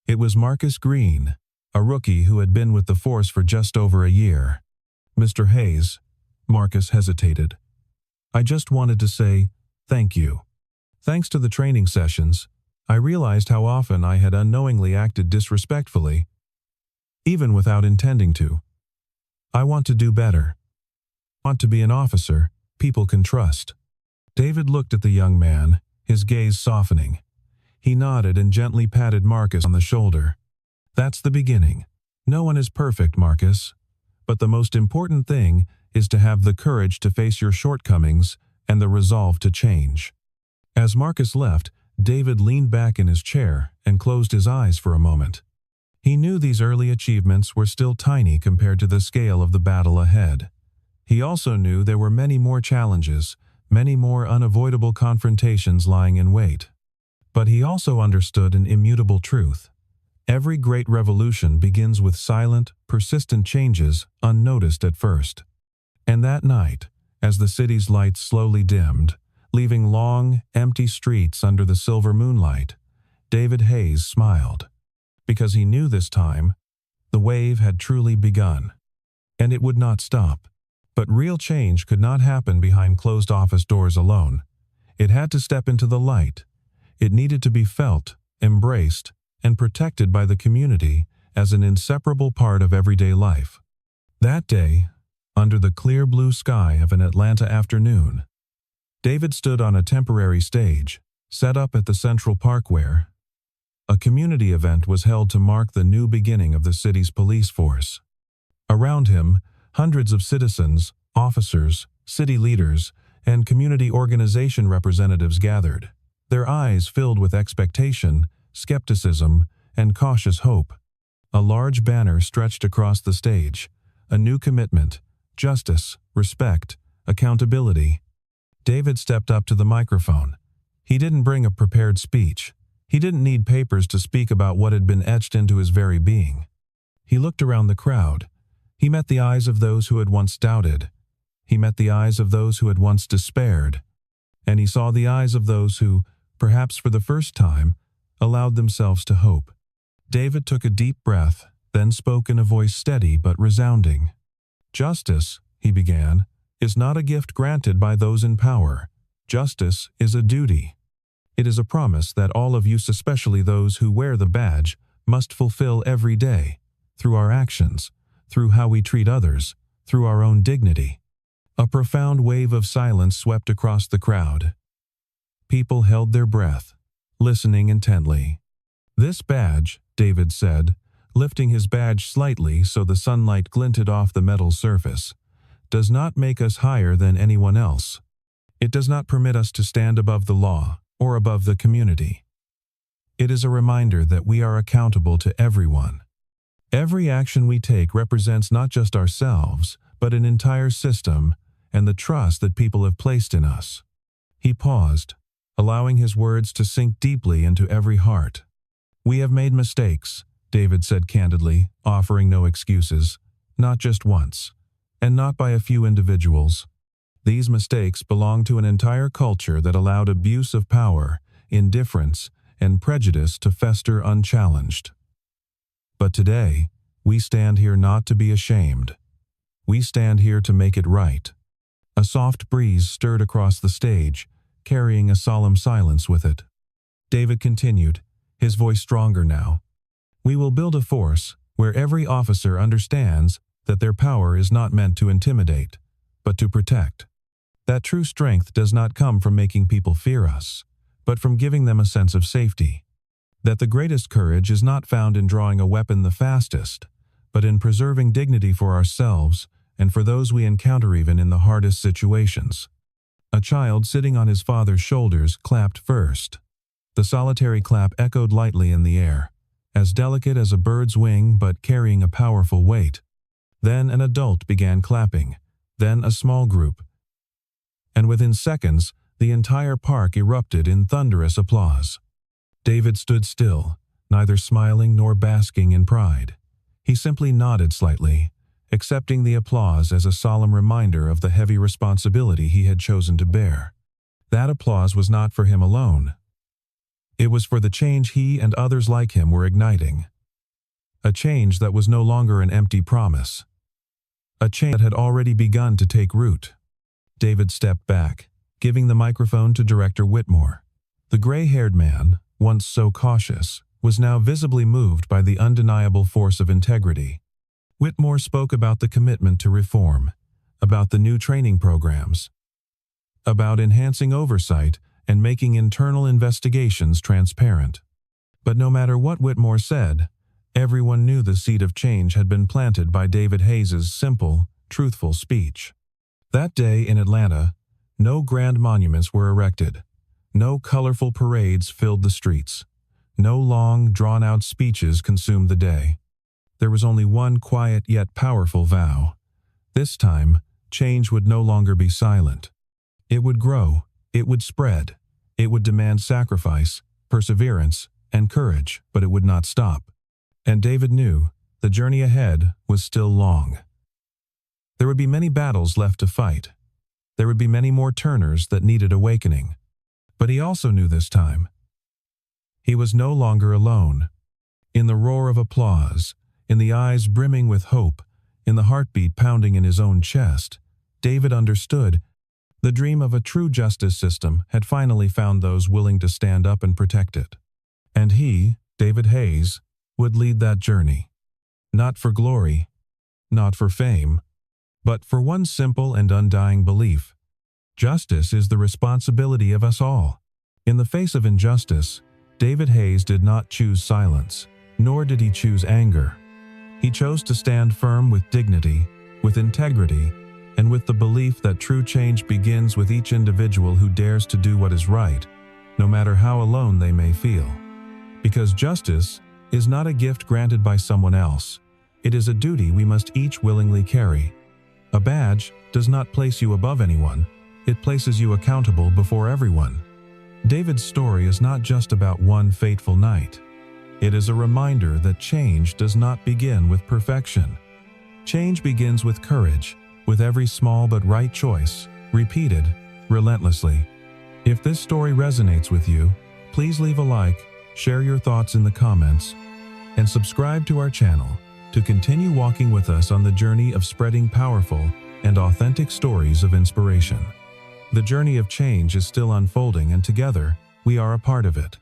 It was Marcus Green, a rookie who had been with the force for just over a year. "Mr. Hayes," Marcus hesitated. "I just wanted to say thank you. Thanks to the training sessions, I realized how often I had unknowingly acted disrespectfully, even without intending to. I want to do better. I want to be an officer people can trust." David looked at the young man, his gaze softening. He nodded and gently patted Marcus on the shoulder. "That's the beginning. No one is perfect, Marcus. But the most important thing is to have the courage to face your shortcomings and the resolve to change." As Marcus left, David leaned back in his chair and closed his eyes for a moment. He knew these early achievements were still tiny compared to the scale of the battle ahead. He also knew there were many more challenges, many more unavoidable confrontations lying in wait. But he also understood an immutable truth. Every great revolution begins with silent, persistent changes unnoticed at first. And that night, as the city's lights slowly dimmed, leaving long, empty streets under the silver moonlight, David Hayes smiled. Because he knew this time, the wave had truly begun. And it would not stop. But real change could not happen behind closed office doors alone. It had to step into the light. It needed to be felt, embraced, and protected by the community as an inseparable part of everyday life. That day, under the clear blue sky of an Atlanta afternoon, David stood on a temporary stage, set up at the Central Park where a community event was held to mark the new beginning of the city's police force. Around him, hundreds of citizens, officers, city leaders, and community organization representatives gathered, their eyes filled with expectation, skepticism, and cautious hope. A large banner stretched across the stage, a new commitment, justice, respect, accountability. David stepped up to the microphone. He didn't bring a prepared speech. He didn't need papers to speak about what had been etched into his very being. He looked around the crowd. He met the eyes of those who had once doubted. He met the eyes of those who had once despaired. And he saw the eyes of those who, perhaps for the first time, allowed themselves to hope. David took a deep breath, then spoke in a voice steady but resounding. "Justice," he began, "is not a gift granted by those in power. Justice is a duty. It is a promise that all of you, especially those who wear the badge, must fulfill every day, through our actions, through how we treat others, through our own dignity. A profound wave of silence swept across the crowd. People held their breath, listening intently. "This badge," David said, lifting his badge slightly so the sunlight glinted off the metal surface, "does not make us higher than anyone else. It does not permit us to stand above the law or above the community. It is a reminder that we are accountable to everyone. Every action we take represents not just ourselves, but an entire system and the trust that people have placed in us." He paused, allowing his words to sink deeply into every heart. "We have made mistakes," David said candidly, offering no excuses, "not just once, and not by a few individuals. These mistakes belong to an entire culture that allowed abuse of power, indifference, and prejudice to fester unchallenged. But today, we stand here not to be ashamed. We stand here to make it right." A soft breeze stirred across the stage, carrying a solemn silence with it. David continued, his voice stronger now. "We will build a force where every officer understands that their power is not meant to intimidate, but to protect. That true strength does not come from making people fear us, but from giving them a sense of safety. That the greatest courage is not found in drawing a weapon the fastest, but in preserving dignity for ourselves and for those we encounter even in the hardest situations." A child sitting on his father's shoulders clapped first. The solitary clap echoed lightly in the air, as delicate as a bird's wing but carrying a powerful weight. Then an adult began clapping, then a small group. And within seconds, the entire park erupted in thunderous applause. David stood still, neither smiling nor basking in pride. He simply nodded slightly, accepting the applause as a solemn reminder of the heavy responsibility he had chosen to bear. That applause was not for him alone. It was for the change he and others like him were igniting. A change that was no longer an empty promise. A change that had already begun to take root. David stepped back, giving the microphone to Director Whitmore. The gray-haired man, once so cautious, was now visibly moved by the undeniable force of integrity. Whitmore spoke about the commitment to reform, about the new training programs, about enhancing oversight and making internal investigations transparent. But no matter what Whitmore said, everyone knew the seed of change had been planted by David Hayes's simple, truthful speech. That day in Atlanta, no grand monuments were erected. No colorful parades filled the streets. No long, drawn-out speeches consumed the day. There was only one quiet yet powerful vow. This time, change would no longer be silent. It would grow, it would spread, it would demand sacrifice, perseverance, and courage, but it would not stop. And David knew the journey ahead was still long. There would be many battles left to fight. There would be many more turners that needed awakening. But he also knew this time he was no longer alone. In the roar of applause, in the eyes brimming with hope, in the heartbeat pounding in his own chest, David understood the dream of a true justice system had finally found those willing to stand up and protect it. And he, David Hayes, would lead that journey. Not for glory, not for fame, but for one simple and undying belief. Justice is the responsibility of us all. In the face of injustice, David Hayes did not choose silence, nor did he choose anger. He chose to stand firm with dignity, with integrity, and with the belief that true change begins with each individual who dares to do what is right, no matter how alone they may feel. Because justice is not a gift granted by someone else. It is a duty we must each willingly carry. A badge does not place you above anyone. It places you accountable before everyone. David's story is not just about one fateful night. It is a reminder that change does not begin with perfection. Change begins with courage, with every small but right choice, repeated relentlessly. If this story resonates with you, please leave a like, share your thoughts in the comments, and subscribe to our channel to continue walking with us on the journey of spreading powerful and authentic stories of inspiration. The journey of change is still unfolding, and together, we are a part of it.